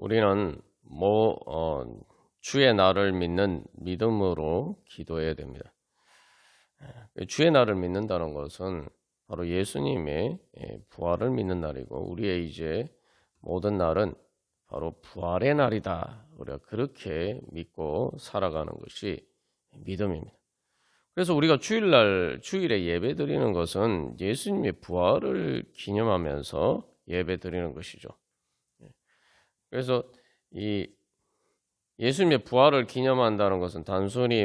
우리는 주의 날을 믿는 믿음으로 기도해야 됩니다. 주의 날을 믿는다는 것은 바로 예수님의 부활을 믿는 날이고, 우리의 이제 모든 날은 바로 부활의 날이다. 우리가 그렇게 믿고 살아가는 것이 믿음입니다. 그래서 우리가 주일에 예배 드리는 것은 예수님의 부활을 기념하면서 예배 드리는 것이죠. 그래서 이 예수님의 부활을 기념한다는 것은 단순히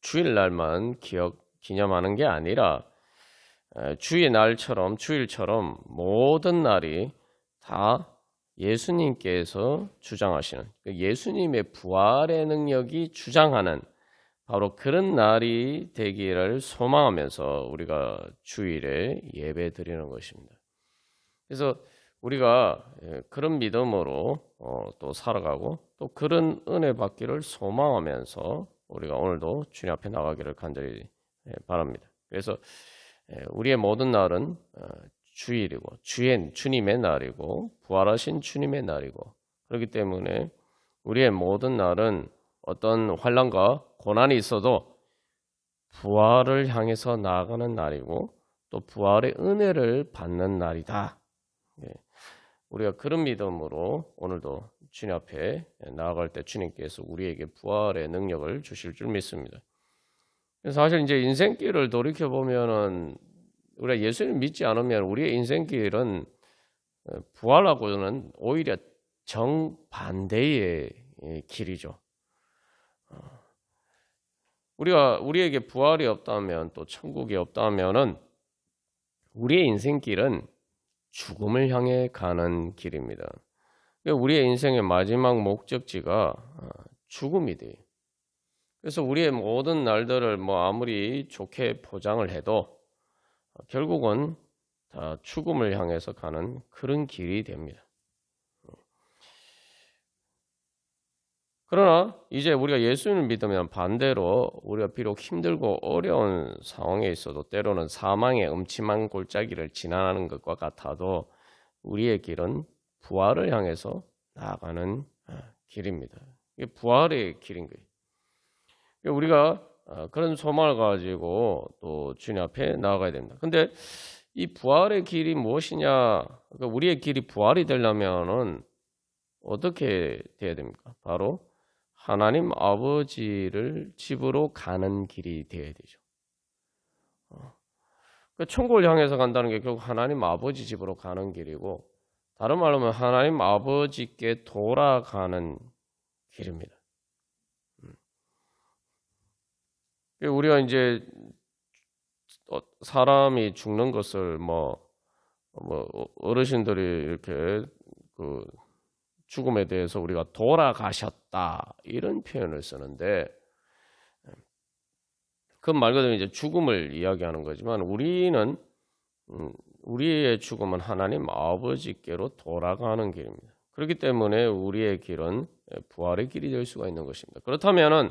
주일날만 기념하는 게 아니라 주일처럼 모든 날이 다 예수님께서 주장하시는, 예수님의 부활의 능력이 주장하는 바로 그런 날이 되기를 소망하면서 우리가 주일에 예배 드리는 것입니다. 그래서 우리가 그런 믿음으로 또 살아가고 또 그런 은혜 받기를 소망하면서 우리가 오늘도 주님 앞에 나가기를 간절히 바랍니다. 그래서 우리의 모든 날은 주일이고 주님의 날이고 부활하신 주님의 날이고, 그렇기 때문에 우리의 모든 날은 어떤 환난과 고난이 있어도 부활을 향해서 나아가는 날이고 또 부활의 은혜를 받는 날이다. 우리가 그런 믿음으로 오늘도 주님 앞에 나아갈 때 주님께서 우리에게 부활의 능력을 주실 줄 믿습니다. 사실 이제 인생길을 돌이켜 보면은 우리가 예수를 믿지 않으면 우리의 인생길은 부활하고는 오히려 정반대의 길이죠. 우리에게 부활이 없다면, 또 천국이 없다면은 우리의 인생길은 죽음을 향해 가는 길입니다. 우리의 인생의 마지막 목적지가 죽음이 돼요. 그래서 우리의 모든 날들을 아무리 좋게 포장을 해도 결국은 다 죽음을 향해서 가는 그런 길이 됩니다. 그러나 이제 우리가 예수님을 믿으면 반대로 우리가 비록 힘들고 어려운 상황에 있어도 때로는 사망의 음침한 골짜기를 지나가는 것과 같아도 우리의 길은 부활을 향해서 나아가는 길입니다. 이게 부활의 길인 거예요. 우리가 그런 소망을 가지고 또 주님 앞에 나아가야 됩니다. 근데 이 부활의 길이 무엇이냐? 그러니까 우리의 길이 부활이 되려면은 어떻게 돼야 됩니까? 바로 하나님 아버지를 집으로 가는 길이 되어야 되죠. 천국을 향해서 간다는 게 결국 하나님 아버지 집으로 가는 길이고, 다른 말로 하면 하나님 아버지께 돌아가는 길입니다. 우리가 이제 사람이 죽는 것을 어르신들이 이렇게 죽음에 대해서 우리가 돌아가셨다 이런 표현을 쓰는데, 그 말 그대로 이제 죽음을 이야기하는 거지만 우리의 죽음은 하나님 아버지께로 돌아가는 길입니다. 그렇기 때문에 우리의 길은 부활의 길이 될 수가 있는 것입니다. 그렇다면은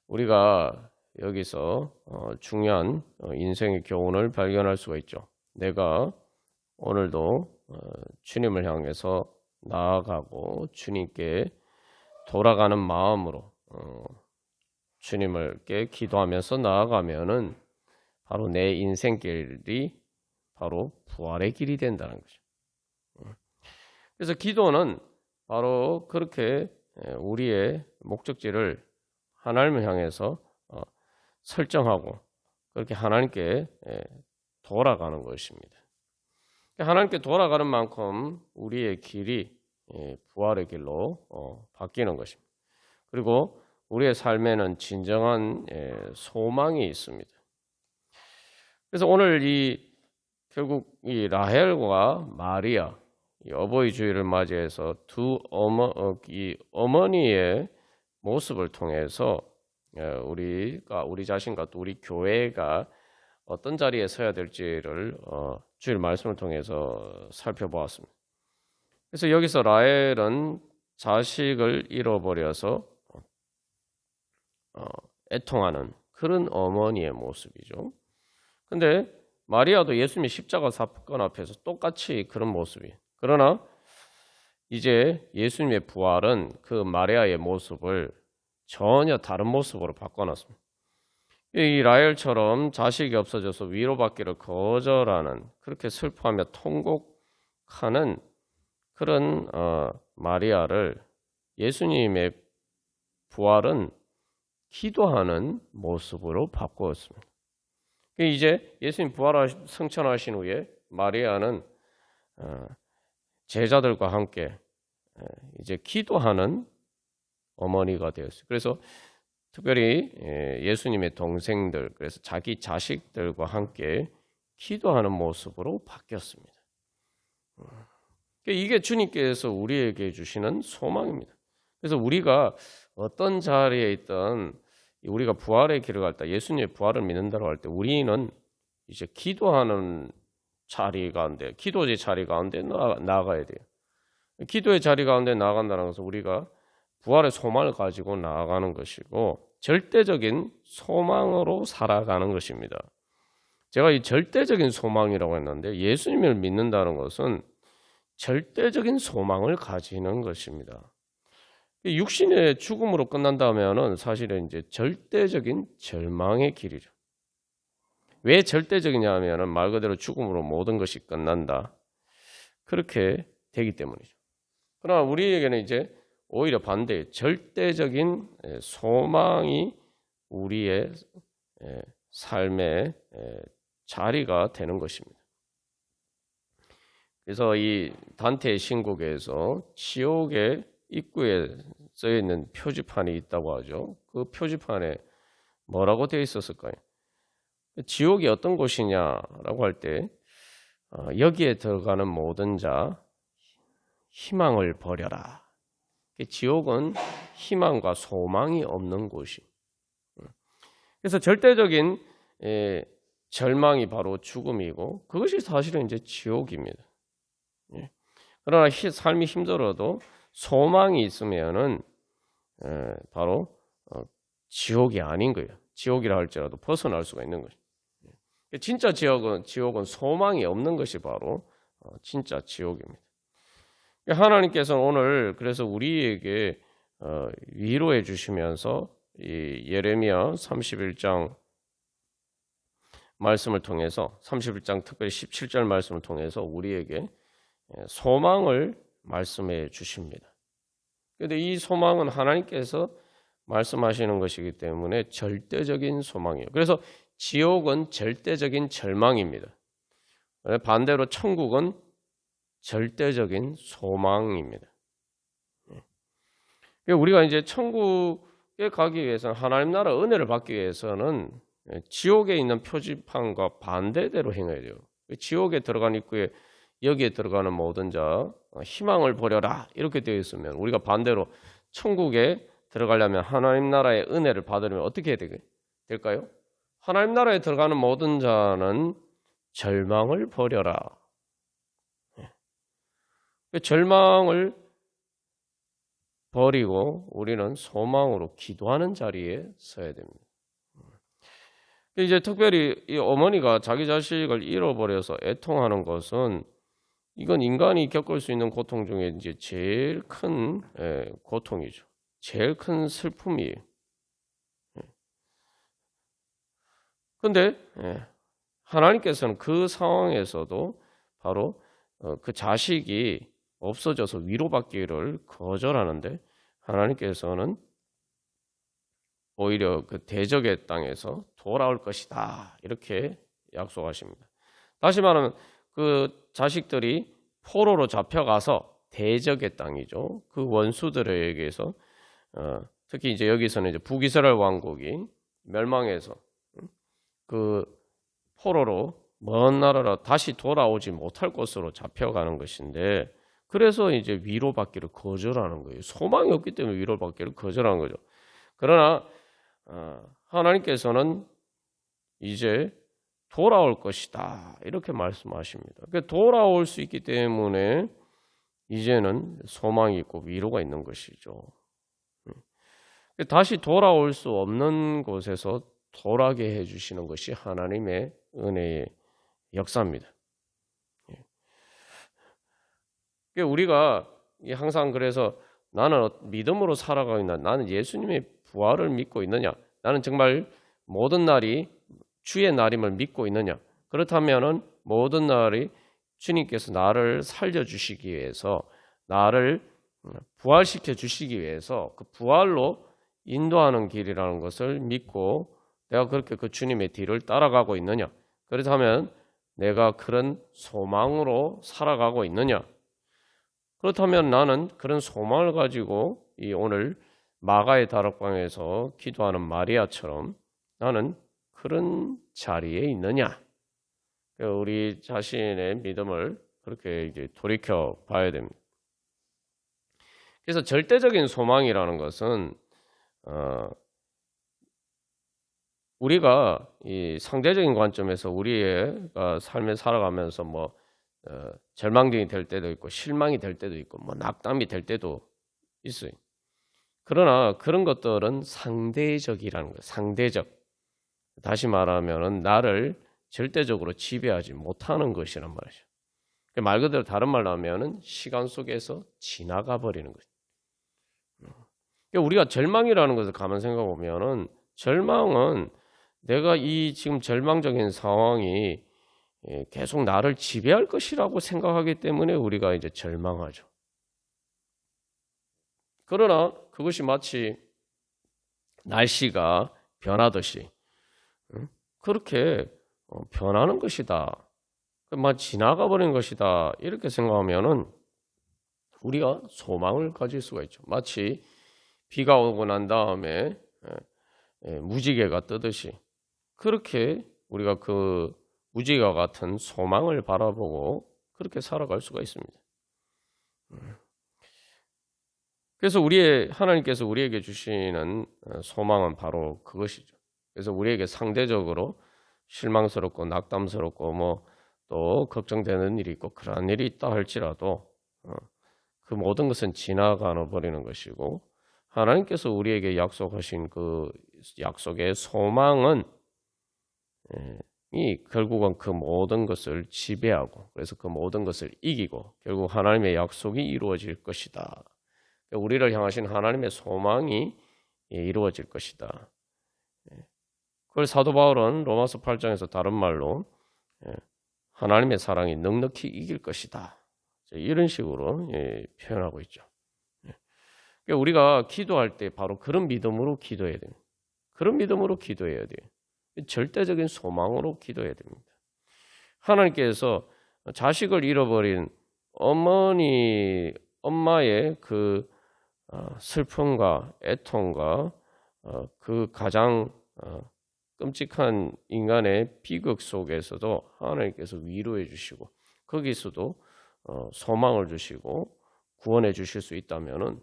우리가 여기서 중요한 인생의 교훈을 발견할 수가 있죠. 내가 오늘도 주님을 향해서 나아가고 주님께 돌아가는 마음으로 주님께 기도하면서 나아가면은 바로 내 인생길이 바로 부활의 길이 된다는 거죠. 그래서 기도는 바로 그렇게 우리의 목적지를 하나님을 향해서 설정하고 그렇게 하나님께 돌아가는 것입니다. 하나님께 돌아가는 만큼 우리의 길이 부활의 길로 바뀌는 것입니다. 그리고 우리의 삶에는 진정한 소망이 있습니다. 그래서 오늘 결국 이 라헬과 마리아, 이 어버이 주일을 맞이해서 이 어머니의 모습을 통해서 우리 자신과 또 우리 교회가 어떤 자리에 서야 될지를 주일 말씀을 통해서 살펴보았습니다. 그래서 여기서 라헬은 자식을 잃어버려서 애통하는 그런 어머니의 모습이죠. 근데 마리아도 예수님의 십자가 사건 앞에서 똑같이 그런 모습이에요. 그러나 이제 예수님의 부활은 그 마리아의 모습을 전혀 다른 모습으로 바꿔놨습니다. 이 라헬처럼 자식이 없어져서 위로받기를 거절하는, 그렇게 슬퍼하며 통곡하는 그런 마리아를 예수님의 부활은 기도하는 모습으로 바꾸었습니다. 이제 예수님 승천하신 후에 마리아는 제자들과 함께 이제 기도하는 어머니가 되었어요. 그래서 특별히 예수님의 동생들, 그래서 자기 자식들과 함께 기도하는 모습으로 바뀌었습니다. 이게 주님께서 우리에게 주시는 소망입니다. 그래서 우리가 어떤 자리에 있든 우리가 부활의 길을 갈 때, 예수님의 부활을 믿는다고 할 때 우리는 이제 기도하는 자리 가운데, 기도의 자리 가운데 나아가야 돼요. 기도의 자리 가운데 나아간다는 것은 우리가 부활의 소망을 가지고 나아가는 것이고 절대적인 소망으로 살아가는 것입니다. 제가 이 절대적인 소망이라고 했는데 예수님을 믿는다는 것은 절대적인 소망을 가지는 것입니다. 육신의 죽음으로 끝난다면은 사실은 이제 절대적인 절망의 길이죠. 왜 절대적이냐 하면은 말 그대로 죽음으로 모든 것이 끝난다. 그렇게 되기 때문이죠. 그러나 우리에게는 이제 오히려 반대, 절대적인 소망이 우리의 삶의 자리가 되는 것입니다. 그래서 이 단테의 신곡에서 지옥의 입구에 써 있는 표지판이 있다고 하죠. 그 표지판에 뭐라고 되어 있었을까요? 지옥이 어떤 곳이냐라고 할 때 여기에 들어가는 모든 자 희망을 버려라. 지옥은 희망과 소망이 없는 곳이. 그래서 절대적인 절망이 바로 죽음이고 그것이 사실은 이제 지옥입니다. 그러나 삶이 힘들어도 소망이 있으면은 바로 지옥이 아닌 거예요. 지옥이라 할지라도 벗어날 수가 있는 거죠. 진짜 지옥은 소망이 없는 것이 바로 진짜 지옥입니다. 하나님께서는 오늘 그래서 우리에게 위로해 주시면서 이 예레미야 31장 말씀을 통해서 31장 특별히 17절 말씀을 통해서 우리에게 소망을 말씀해 주십니다. 그런데 이 소망은 하나님께서 말씀하시는 것이기 때문에 절대적인 소망이에요. 그래서 지옥은 절대적인 절망입니다. 반대로 천국은 절대적인 소망입니다. 우리가 이제 천국에 가기 위해서는 하나님 나라 은혜를 받기 위해서는 지옥에 있는 표지판과 반대대로 행해야 돼요. 지옥에 들어간 입구에 여기에 들어가는 모든 자 희망을 버려라 이렇게 되어 있으면 우리가 반대로 천국에 들어가려면 하나님 나라의 은혜를 받으려면 어떻게 해야 될까요? 하나님 나라에 들어가는 모든 자는 절망을 버려라. 절망을 버리고 우리는 소망으로 기도하는 자리에 서야 됩니다. 이제 특별히 이 어머니가 자기 자식을 잃어버려서 애통하는 것은 이건 인간이 겪을 수 있는 고통 중에 이제 제일 큰 고통이죠. 제일 큰 슬픔이에요. 그런데 하나님께서는 그 상황에서도 바로 그 자식이 없어져서 위로받기를 거절하는데 하나님께서는 오히려 그 대적의 땅에서 돌아올 것이다 이렇게 약속하십니다. 다시 말하면 그 자식들이 포로로 잡혀가서 대적의 땅이죠. 그 원수들에게서 특히 이제 여기서는 이제 북이스라엘 왕국이 멸망해서 그 포로로 먼 나라로 다시 돌아오지 못할 곳으로 잡혀가는 것인데 그래서 이제 위로받기를 거절하는 거예요. 소망이 없기 때문에 위로받기를 거절하는 거죠. 그러나 하나님께서는 이제 돌아올 것이다 이렇게 말씀하십니다. 그러니까 돌아올 수 있기 때문에 이제는 소망이 있고 위로가 있는 것이죠. 다시 돌아올 수 없는 곳에서 돌아게 해주시는 것이 하나님의 은혜의 역사입니다. 우리가 항상 그래서 나는 믿음으로 살아가고 있나? 나는 예수님의 부활을 믿고 있느냐? 나는 정말 모든 날이 주의 날임을 믿고 있느냐? 그렇다면은 모든 날이 주님께서 나를 살려주시기 위해서, 나를 부활시켜 주시기 위해서 그 부활로 인도하는 길이라는 것을 믿고 내가 그렇게 그 주님의 뒤를 따라가고 있느냐? 그렇다면 내가 그런 소망으로 살아가고 있느냐? 그렇다면 나는 그런 소망을 가지고 이 오늘 마가의 다락방에서 기도하는 마리아처럼 나는 그런 자리에 있느냐? 우리 자신의 믿음을 그렇게 이제 돌이켜 봐야 됩니다. 그래서 절대적인 소망이라는 것은 우리가 이 상대적인 관점에서 우리의 삶을 살아가면서 절망적이 될 때도 있고 실망이 될 때도 있고 낙담이 될 때도 있어요. 그러나 그런 것들은 상대적이라는 거예요. 상대적. 다시 말하면 나를 절대적으로 지배하지 못하는 것이란 말이죠. 말 그대로 다른 말로 하면 시간 속에서 지나가 버리는 거죠. 우리가 절망이라는 것을 가만 생각해 보면은 절망은 내가 이 지금 절망적인 상황이 계속 나를 지배할 것이라고 생각하기 때문에 우리가 이제 절망하죠. 그러나 그것이 마치 날씨가 변하듯이 그렇게 변하는 것이다. 지나가 버린 것이다. 이렇게 생각하면은 우리가 소망을 가질 수가 있죠. 마치 비가 오고 난 다음에 무지개가 뜨듯이 그렇게 우리가 그 무지개와 같은 소망을 바라보고 그렇게 살아갈 수가 있습니다. 그래서 하나님께서 우리에게 주시는 소망은 바로 그것이죠. 그래서 우리에게 상대적으로 실망스럽고 낙담스럽고 또 걱정되는 일이 있고 그러한 일이 있다 할지라도 그 모든 것은 지나가 버리는 것이고 하나님께서 우리에게 약속하신 그 약속의 소망은 결국은 그 모든 것을 지배하고 그래서 그 모든 것을 이기고 결국 하나님의 약속이 이루어질 것이다. 우리를 향하신 하나님의 소망이 이루어질 것이다. 그걸 사도 바울은 로마서 8장에서 다른 말로 하나님의 사랑이 넉넉히 이길 것이다. 이런 식으로 표현하고 있죠. 우리가 기도할 때 바로 그런 믿음으로 기도해야 됩니다. 그런 믿음으로 기도해야 돼요. 절대적인 소망으로 기도해야 됩니다. 하나님께서 자식을 잃어버린 엄마의 그 슬픔과 애통과 그 가장 끔찍한 인간의 비극 속에서도 하나님께서 위로해 주시고 거기서도 소망을 주시고 구원해 주실 수 있다면은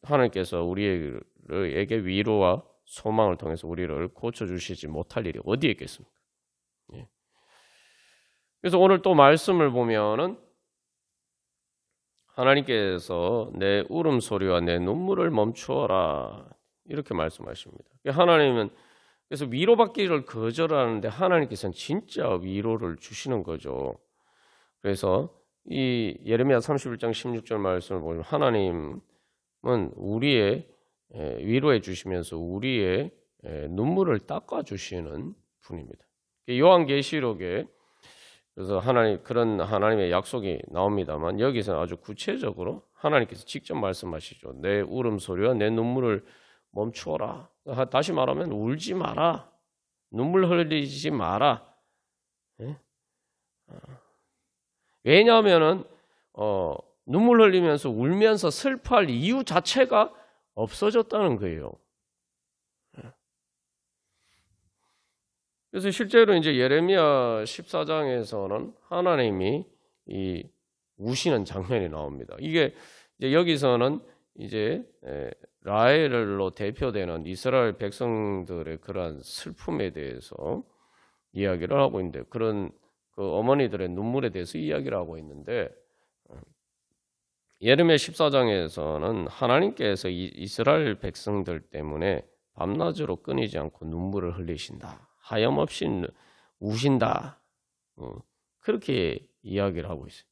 하나님께서 우리에게 위로와 소망을 통해서 우리를 고쳐주시지 못할 일이 어디에 있겠습니까? 그래서 오늘 또 말씀을 보면은 하나님께서 내 울음소리와 내 눈물을 멈추어라 이렇게 말씀하십니다. 하나님은 그래서 위로받기를 거절하는데 하나님께서는 진짜 위로를 주시는 거죠. 그래서 이 예레미야 31장 16절 말씀을 보면 하나님은 우리의 위로해 주시면서 우리의 눈물을 닦아 주시는 분입니다. 요한계시록에 그래서 그런 하나님의 약속이 나옵니다만 여기서 아주 구체적으로 하나님께서 직접 말씀하시죠. 내 울음소리와 내 눈물을 멈추어라. 다시 말하면 울지 마라. 눈물 흘리지 마라. 왜냐하면은 눈물 흘리면서 울면서 슬퍼할 이유 자체가 없어졌다는 거예요. 그래서 실제로 이제 예레미야 14장에서는 하나님이 이 우시는 장면이 나옵니다. 이게 이제 여기서는 이제 라헬로 대표되는 이스라엘 백성들의 그러한 슬픔에 대해서 이야기를 하고 있는데 그런 그 어머니들의 눈물에 대해서 이야기를 하고 있는데 예레미야 14장에서는 하나님께서 이스라엘 백성들 때문에 밤낮으로 끊이지 않고 눈물을 흘리신다. 하염없이 우신다. 그렇게 이야기를 하고 있어요.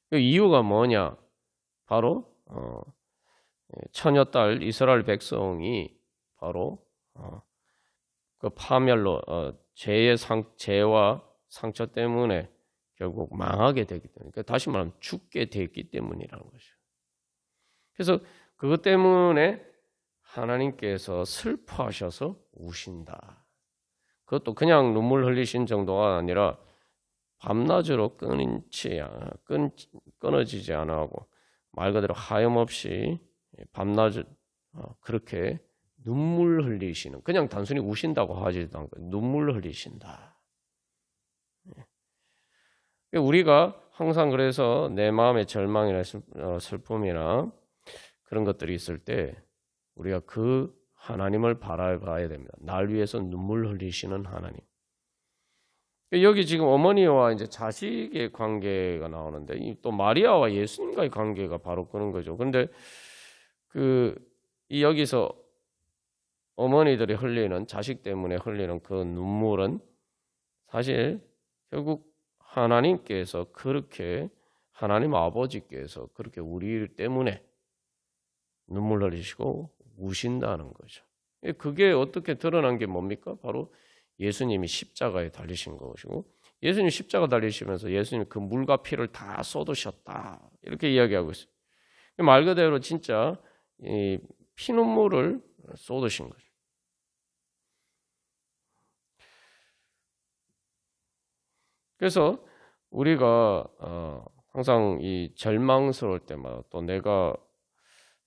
그 이유가 뭐냐? 바로 처녀딸 이스라엘 백성이 바로 그 파멸로 죄와 상처 때문에 결국 망하게 되기 때문에, 그러니까 다시 말하면 죽게 됐기 때문이라는 거죠. 그래서 그것 때문에 하나님께서 슬퍼하셔서 우신다. 그것도 그냥 눈물 흘리신 정도가 아니라 밤낮으로 끊어지지 않아 하고 말 그대로 하염없이 밤낮 그렇게 눈물 흘리시는, 그냥 단순히 우신다고 하지도 않고 눈물 흘리신다. 우리가 항상 그래서 내 마음의 절망이나 슬픔이나 그런 것들이 있을 때 우리가 그 하나님을 바라봐야 됩니다. 날 위해서 눈물 흘리시는 하나님. 여기 지금 어머니와 이제 자식의 관계가 나오는데 또 마리아와 예수님과의 관계가 바로 그런 거죠. 근데 이 여기서 어머니들이 흘리는, 자식 때문에 흘리는 그 눈물은 사실 결국 하나님께서 그렇게, 하나님 아버지께서 그렇게 우리 때문에 눈물 흘리시고 우신다는 거죠. 그게 어떻게 드러난 게 뭡니까? 바로 예수님이 십자가에 달리신 것이고, 예수님 십자가 달리시면서 예수님 그 물과 피를 다 쏟으셨다, 이렇게 이야기하고 있어요. 말 그대로 진짜 이 피눈물을 쏟으신 거죠. 그래서 우리가 항상 이 절망스러울 때마다, 또 내가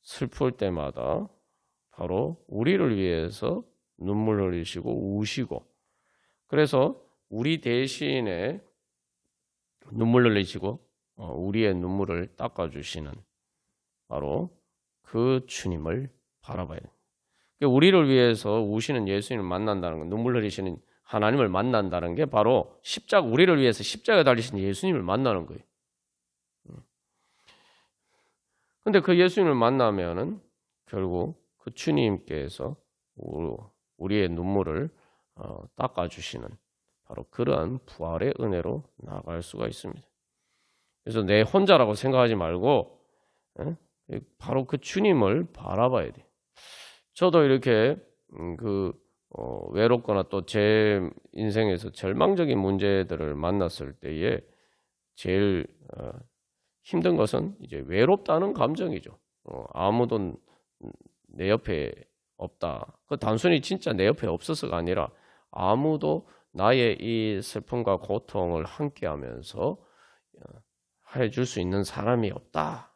슬플 때마다 바로 우리를 위해서 눈물 흘리시고 우시고, 그래서 우리 대신에 눈물 흘리시고 우리의 눈물을 닦아주시는 바로 그 주님을 바라봐야 돼요. 우리를 위해서 우시는 예수님을 만난다는 건, 눈물 흘리시는 하나님을 만난다는 게 바로 십자가, 우리를 위해서 십자가에 달리신 예수님을 만나는 거예요. 근데 그 예수님을 만나면은 결국 그 주님께서 우리의 눈물을 닦아주시는 바로 그러한 부활의 은혜로 나아갈 수가 있습니다. 그래서 내 혼자라고 생각하지 말고 바로 그 주님을 바라봐야 돼요. 저도 이렇게 외롭거나 또 제 인생에서 절망적인 문제들을 만났을 때에 제일 힘든 것은 이제 외롭다는 감정이죠. 아무도 내 옆에 없다. 그 단순히 진짜 내 옆에 없어서가 아니라 아무도 나의 이 슬픔과 고통을 함께하면서 해줄 수 있는 사람이 없다.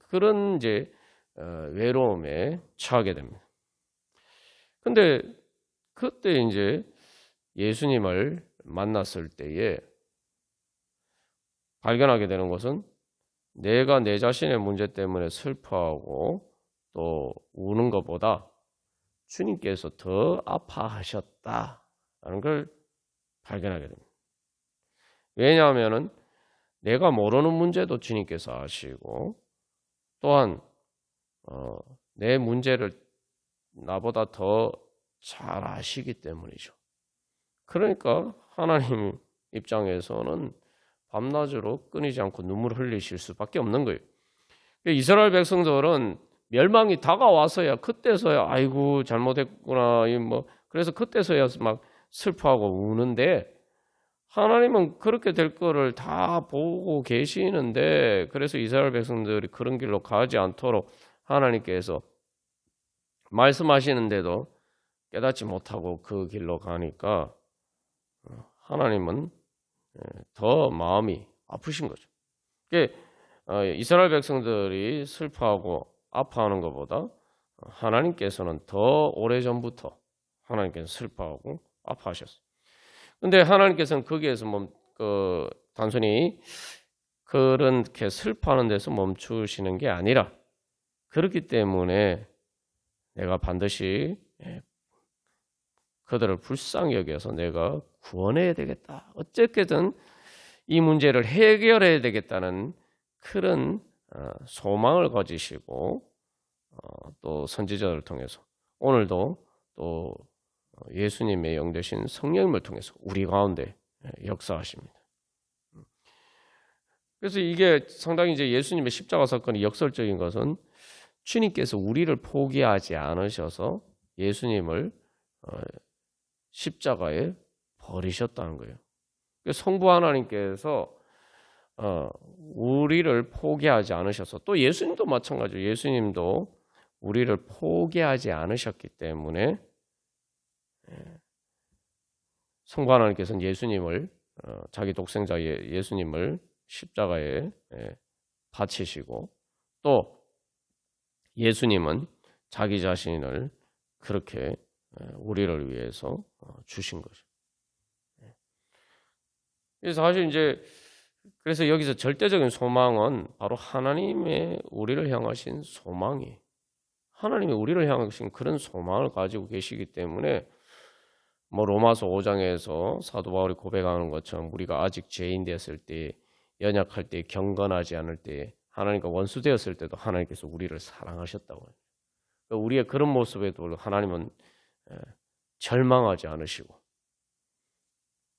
그런 이제 외로움에 처하게 됩니다. 근데 그때 이제 예수님을 만났을 때에 발견하게 되는 것은, 내가 내 자신의 문제 때문에 슬퍼하고 또 우는 것보다 주님께서 더 아파하셨다라는 걸 발견하게 됩니다. 왜냐하면 내가 모르는 문제도 주님께서 아시고, 또한 내 문제를 나보다 더 잘 아시기 때문이죠. 그러니까 하나님 입장에서는 밤낮으로 끊이지 않고 눈물을 흘리실 수밖에 없는 거예요. 이스라엘 백성들은 멸망이 다가와서야, 그때서야 아이고 잘못했구나, 그래서 그때서야 막 슬퍼하고 우는데, 하나님은 그렇게 될 거를 다 보고 계시는데, 그래서 이스라엘 백성들이 그런 길로 가지 않도록 하나님께서 말씀하시는데도 깨닫지 못하고 그 길로 가니까 하나님은 더 마음이 아프신 거죠. 이스라엘 백성들이 슬퍼하고 아파하는 것보다 하나님께서는 더 오래전부터 하나님께서 슬퍼하고 아파하셨어요. 근데 하나님께서는 거기에서 단순히 그렇게 슬퍼하는 데서 멈추시는 게 아니라, 그렇기 때문에 내가 반드시 그들을 불쌍히 여겨서 내가 구원해야 되겠다, 어쨌든 이 문제를 해결해야 되겠다는 그런 소망을 가지시고, 또 선지자를 통해서, 오늘도 또 예수님의 영 되신 성령님을 통해서 우리 가운데 역사하십니다. 그래서 이게 상당히 이제 예수님의 십자가 사건이 역설적인 것은 주님께서 우리를 포기하지 않으셔서 예수님을 십자가에 버리셨다는 거예요. 성부 하나님께서 우리를 포기하지 않으셔서, 또 예수님도 마찬가지예요. 예수님도 우리를 포기하지 않으셨기 때문에 성부 하나님께서는 예수님을 자기 독생자 예수님을 십자가에 바치시고, 또 예수님은 자기 자신을 그렇게 우리를 위해서 주신 거죠. 그래서 사실 이제 그래서 여기서 절대적인 소망은 바로 하나님의 우리를 향하신 소망이, 하나님이 우리를 향하신 그런 소망을 가지고 계시기 때문에 뭐 로마서 5장에서 사도 바울이 고백하는 것처럼 우리가 아직 죄인 되었을 때, 연약할 때, 경건하지 않을 때, 하나님과 원수되었을 때도 하나님께서 우리를 사랑하셨다고 해요. 그러니까 우리의 그런 모습에도 하나님은 절망하지 않으시고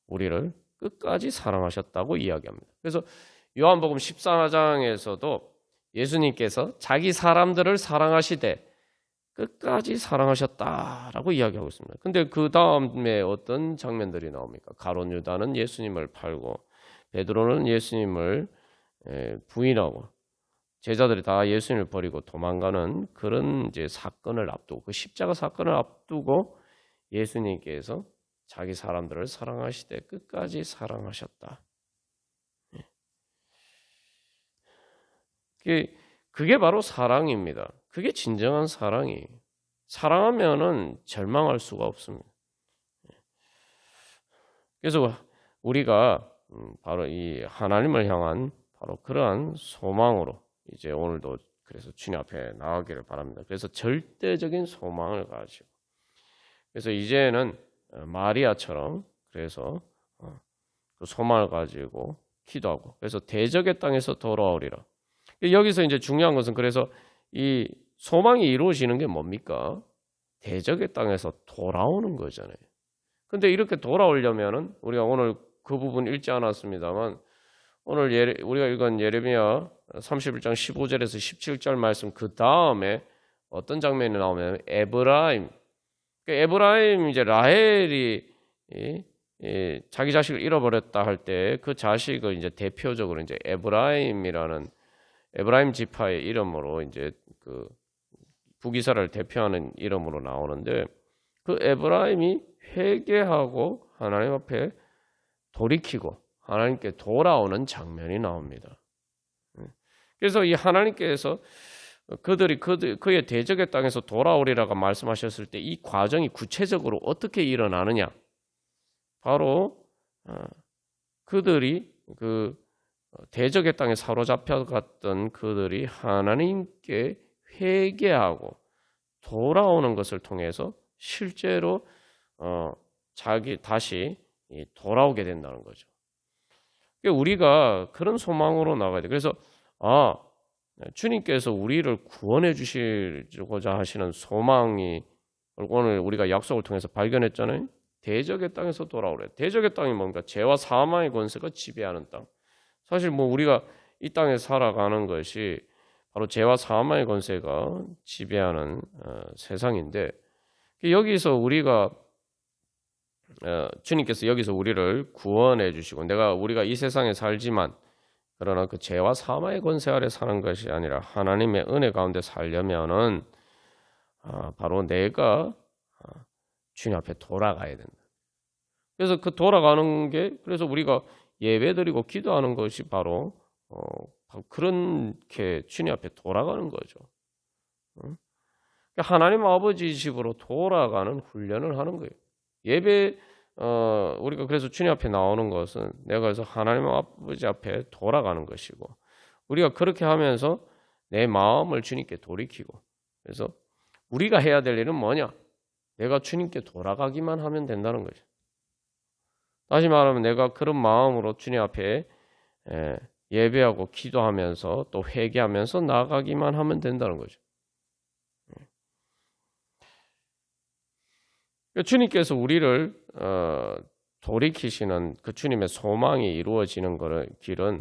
우리를 끝까지 사랑하셨다고 이야기합니다. 그래서 요한복음 14장에서도 예수님께서 자기 사람들을 사랑하시되 끝까지 사랑하셨다라고 이야기하고 있습니다. 근데 그 다음에 어떤 장면들이 나옵니까? 가룟 유다는 예수님을 팔고, 베드로는 예수님을 부인하고, 제자들이 다 예수님을 버리고 도망가는 그런 이제 사건을 앞두고, 그 십자가 사건을 앞두고 예수님께서 자기 사람들을 사랑하시되 끝까지 사랑하셨다. 그게 바로 사랑입니다. 그게 진정한 사랑이. 사랑하면은 절망할 수가 없습니다. 그래서 우리가 바로 이 하나님을 향한 바로 그러한 소망으로 이제 오늘도 그래서 주님 앞에 나가기를 바랍니다. 그래서 절대적인 소망을 가지고, 그래서 이제는 마리아처럼 그래서 그 소망을 가지고 기도하고, 그래서 대적의 땅에서 돌아오리라. 여기서 이제 중요한 것은, 그래서 이 소망이 이루어지는 게 뭡니까? 대적의 땅에서 돌아오는 거잖아요. 근데 이렇게 돌아오려면은 우리가 오늘 그 부분 읽지 않았습니다만, 오늘 우리가 읽은 예레미야 31장 15절에서 17절 말씀 그 다음에 어떤 장면이 나오면 에브라임, 에브라임 이제 라헬이 자기 자식을 잃어버렸다 할 때 그 자식을 이제 대표적으로 이제 에브라임이라는 에브라임 지파의 이름으로 이제 그 북이스라엘을 대표하는 이름으로 나오는데, 그 에브라임이 회개하고 하나님 앞에 돌이키고 하나님께 돌아오는 장면이 나옵니다. 그래서 이 하나님께서 그들이 그의 대적의 땅에서 돌아오리라고 말씀하셨을 때 이 과정이 구체적으로 어떻게 일어나느냐? 바로 그들이 그 대적의 땅에 사로잡혀갔던 그들이 하나님께 회개하고 돌아오는 것을 통해서 실제로 다시 돌아오게 된다는 거죠. 우리가 그런 소망으로 나가야 돼. 그래서 주님께서 우리를 구원해 주시고자 하시는 소망이 오늘 우리가 약속을 통해서 발견했잖아요. 대적의 땅에서 돌아오래. 대적의 땅이 뭔가? 죄와 사망의 권세가 지배하는 땅. 사실 뭐 우리가 이 땅에 살아가는 것이 바로 죄와 사망의 권세가 지배하는 세상인데, 여기서 우리가 주님께서 여기서 우리를 구원해 주시고, 우리가 이 세상에 살지만 그러나 그 죄와 사망의 권세 아래 사는 것이 아니라 하나님의 은혜 가운데 살려면은 바로 내가 주님 앞에 돌아가야 된다. 그래서 그 돌아가는 게, 그래서 우리가 예배드리고 기도하는 것이 바로 그렇게 주님 앞에 돌아가는 거죠. 하나님 아버지 집으로 돌아가는 훈련을 하는 거예요. 예배 우리가 그래서 주님 앞에 나오는 것은 내가 그래서 하나님 아버지 앞에 돌아가는 것이고, 우리가 그렇게 하면서 내 마음을 주님께 돌이키고, 그래서 우리가 해야 될 일은 뭐냐? 내가 주님께 돌아가기만 하면 된다는 거죠. 다시 말하면 내가 그런 마음으로 주님 앞에 예배하고 기도하면서 또 회개하면서 나아가기만 하면 된다는 거죠. 주님께서 우리를 돌이키시는 그 주님의 소망이 이루어지는 길은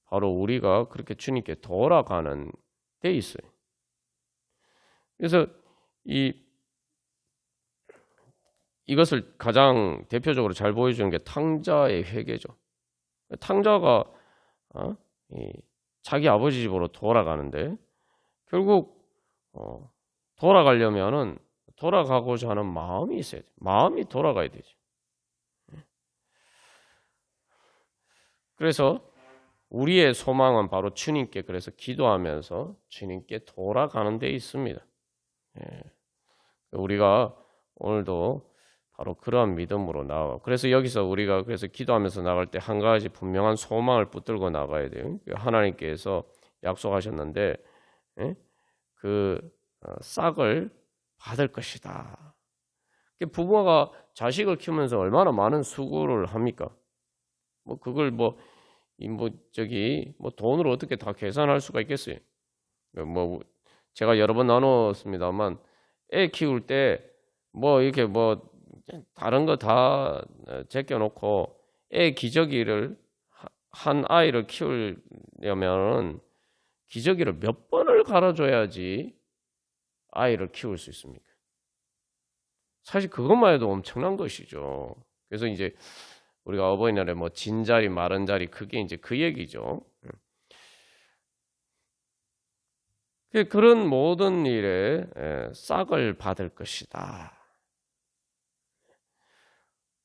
바로 우리가 그렇게 주님께 돌아가는 데 있어요. 그래서 이것을 가장 대표적으로 잘 보여주는 게 탕자의 회개죠. 탕자가 자기 아버지 집으로 돌아가는데 결국 돌아가려면은 돌아가고자 하는 마음이 있어야 돼. 마음이 돌아가야 되죠. 그래서 우리의 소망은 바로 주님께 그래서 기도하면서 주님께 돌아가는 데 있습니다. 우리가 오늘도 바로 그러한 믿음으로 나와. 그래서 여기서 우리가 그래서 기도하면서 나갈 때 한 가지 분명한 소망을 붙들고 나가야 돼요. 하나님께서 약속하셨는데 그 싹을 받을 것이다. 부모가 자식을 키우면서 얼마나 많은 수고를 합니까? 뭐 그걸 돈으로 어떻게 다 계산할 수가 있겠어요? 뭐 제가 여러 번 나눴습니다만 애 키울 때 이렇게 다른 거 다 제껴놓고 애 기저귀를 한 아이를 키우려면 기저귀를 몇 번을 갈아줘야지 아이를 키울 수 있습니까? 사실 그것만 해도 엄청난 것이죠. 그래서 이제 우리가 어버이날에 진자리 마른 자리 그게 이제 그 얘기죠. 그런 모든 일에 싹을 받을 것이다.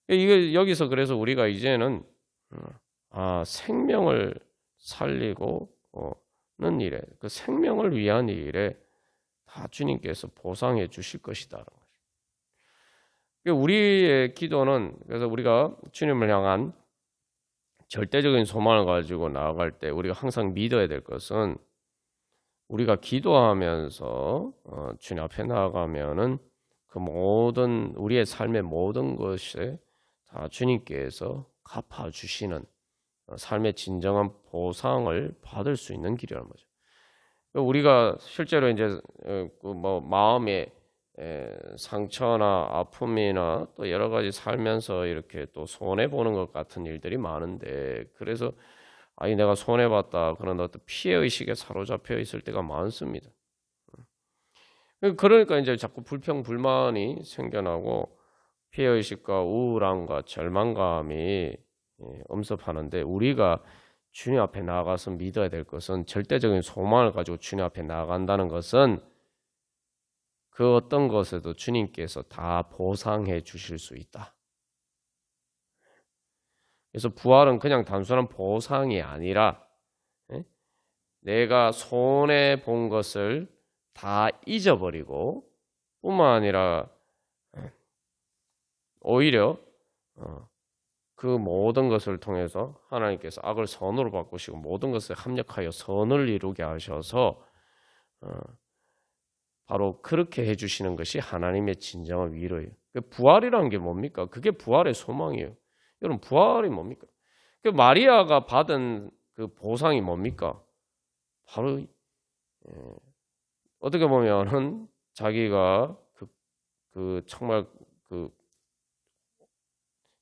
이게 여기서 그래서 우리가 이제는 생명을 살리고는 일에 그 생명을 위한 일에 다 주님께서 보상해 주실 것이다라는 거죠. 우리의 기도는 그래서 우리가 주님을 향한 절대적인 소망을 가지고 나아갈 때 우리가 항상 믿어야 될 것은 우리가 기도하면서 주님 앞에 나아가면은 그 모든 우리의 삶의 모든 것에 다 주님께서 갚아주시는 삶의 진정한 보상을 받을 수 있는 길이라는 거죠. 우리가 실제로 이제 마음의 상처나 아픔이나 또 여러 가지 살면서 이렇게 또 손해 보는 것 같은 일들이 많은데 그래서 내가 손해 봤다 그런 어떤 피해 의식에 사로잡혀 있을 때가 많습니다. 그러니까 이제 자꾸 불평 불만이 생겨나고 피해 의식과 우울함과 절망감이 엄습하는데 우리가 주님 앞에 나아가서 믿어야 될 것은 절대적인 소망을 가지고 주님 앞에 나아간다는 것은 그 어떤 것에도 주님께서 다 보상해 주실 수 있다. 그래서 부활은 그냥 단순한 보상이 아니라 내가 손해 본 것을 다 잊어버리고 뿐만 아니라 오히려 그 모든 것을 통해서 하나님께서 악을 선으로 바꾸시고 모든 것을 합력하여 선을 이루게 하셔서 바로 그렇게 해주시는 것이 하나님의 진정한 위로예요. 부활이라는 게 뭡니까? 그게 부활의 소망이에요. 여러분 부활이 뭡니까? 마리아가 받은 그 보상이 뭡니까? 바로 어떻게 보면은 자기가 정말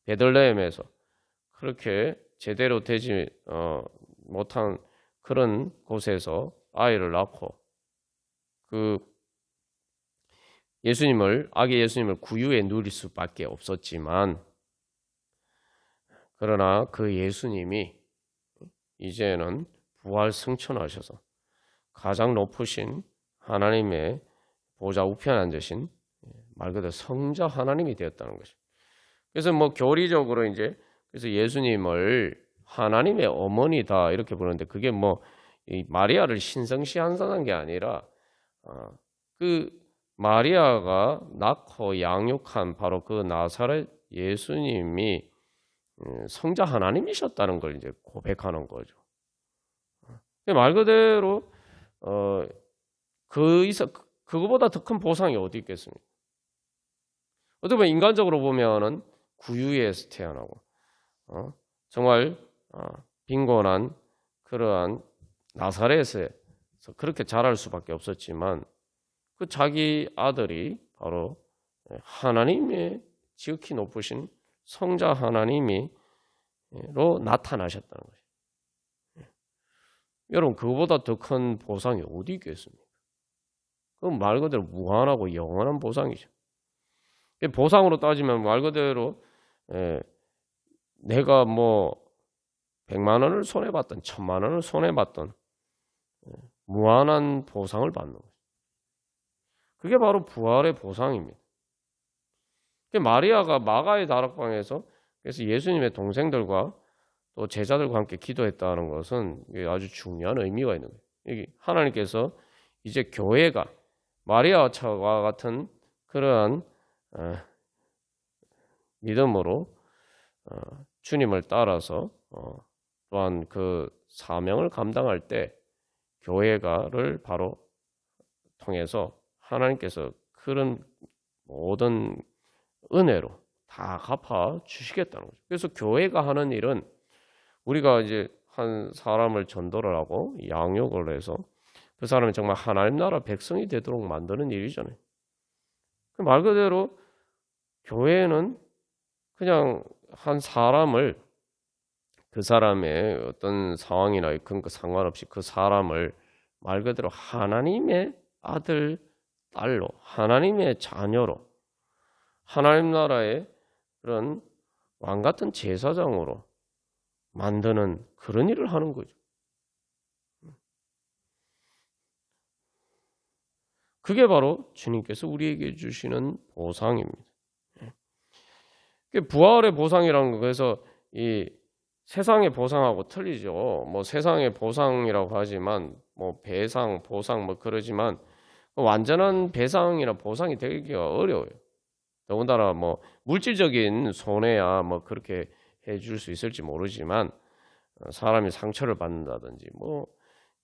베들레헴에서 그렇게 제대로 되지 못한 그런 곳에서 아이를 낳고 아기 예수님을 구유에 누릴 수밖에 없었지만 그러나 그 예수님이 이제는 부활 승천하셔서 가장 높으신 하나님의 보좌 우편에 앉으신 말 그대로 성자 하나님이 되었다는 것입니다. 그래서 교리적으로 이제 그래서 예수님을 하나님의 어머니다 이렇게 부르는데 그게 이 마리아를 신성시한다는 게 아니라 그 마리아가 낳고 양육한 바로 그 나사렛 예수님이 성자 하나님이셨다는 걸 이제 고백하는 거죠. 말 그대로 그거보다 더 큰 보상이 어디 있겠습니까? 어떻게 보면 인간적으로 보면은 구유에서 태어나고 정말 빈곤한 그러한 나사렛에서 그렇게 자랄 수밖에 없었지만 그 자기 아들이 바로 하나님의 지극히 높으신 성자 하나님이로 나타나셨다는 거죠. 여러분 그거보다 더 큰 보상이 어디 있겠습니까? 그건 말 그대로 무한하고 영원한 보상이죠. 보상으로 따지면 말 그대로 내가 뭐 100만 원을 손해봤던 1000만 원을 손해봤던 무한한 보상을 받는 거죠. 그게 바로 부활의 보상입니다. 마리아가 마가의 다락방에서 그래서 예수님의 동생들과 또 제자들과 함께 기도했다는 것은 아주 중요한 의미가 있는 거예요. 하나님께서 이제 교회가 마리아와 같은 그러한 믿음으로 주님을 따라서 또한 그 사명을 감당할 때 교회가를 바로 통해서 하나님께서 그런 모든 은혜로 다 갚아 주시겠다는 거죠. 그래서 교회가 하는 일은 우리가 이제 한 사람을 전도를 하고 양육을 해서 그 사람이 정말 하나님 나라 백성이 되도록 만드는 일이잖아요. 말 그대로 교회는 그냥 한 사람을 그 사람의 어떤 상황이나 그런 거 상관없이 그 사람을 말 그대로 하나님의 아들, 딸로 하나님의 자녀로 하나님 나라의 그런 왕 같은 제사장으로 만드는 그런 일을 하는 거죠. 그게 바로 주님께서 우리에게 주시는 보상입니다. 부활의 보상이라는 거 그래서 이 세상의 보상하고 틀리죠. 뭐 세상의 보상이라고 하지만 뭐 배상, 보상 뭐 그러지만 완전한 배상이나 보상이 되기가 어려워요. 더군다나 뭐 물질적인 손해야 뭐 그렇게 해줄 수 있을지 모르지만 사람이 상처를 받는다든지 뭐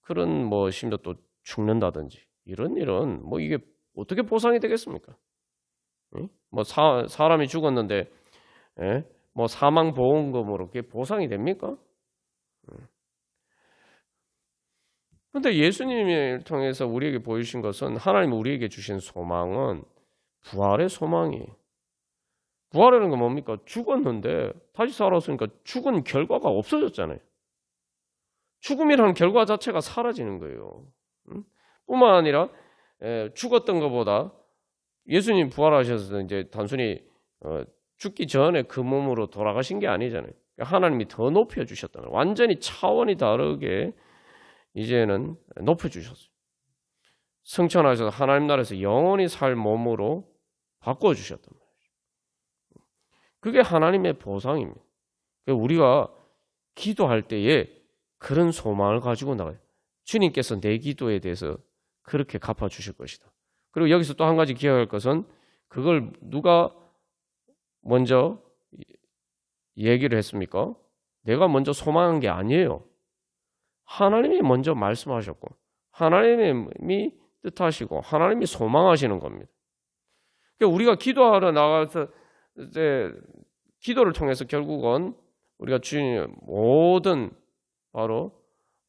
그런 뭐 심지어 또 죽는다든지 이런 일은 뭐 이게 어떻게 보상이 되겠습니까? 뭐 사람이 죽었는데 뭐 사망보험금으로 그게 보상이 됩니까? 그런데 예수님을 통해서 우리에게 보이신 것은 하나님 우리에게 주신 소망은 부활의 소망이에요. 부활이라는 건 뭡니까? 죽었는데 다시 살았으니까 죽은 결과가 없어졌잖아요. 죽음이라는 결과 자체가 사라지는 거예요. 뿐만 아니라 죽었던 것보다 예수님 부활하셔서 이제 단순히 죽기 전에 그 몸으로 돌아가신 게 아니잖아요. 하나님이 더 높여주셨다는 거예요. 완전히 차원이 다르게 이제는 높여주셨어요. 승천하셔서 하나님 나라에서 영원히 살 몸으로 바꿔주셨단 말이에요. 그게 하나님의 보상입니다. 우리가 기도할 때에 그런 소망을 가지고 나가요. 주님께서 내 기도에 대해서 그렇게 갚아주실 것이다. 그리고 여기서 또 한 가지 기억할 것은 그걸 누가 먼저 얘기를 했습니까? 내가 먼저 소망한 게 아니에요. 하나님이 먼저 말씀하셨고 하나님이 뜻하시고 하나님이 소망하시는 겁니다. 그러니까 우리가 기도하러 나가서 이제 기도를 통해서 결국은 우리가 주님의 모든 바로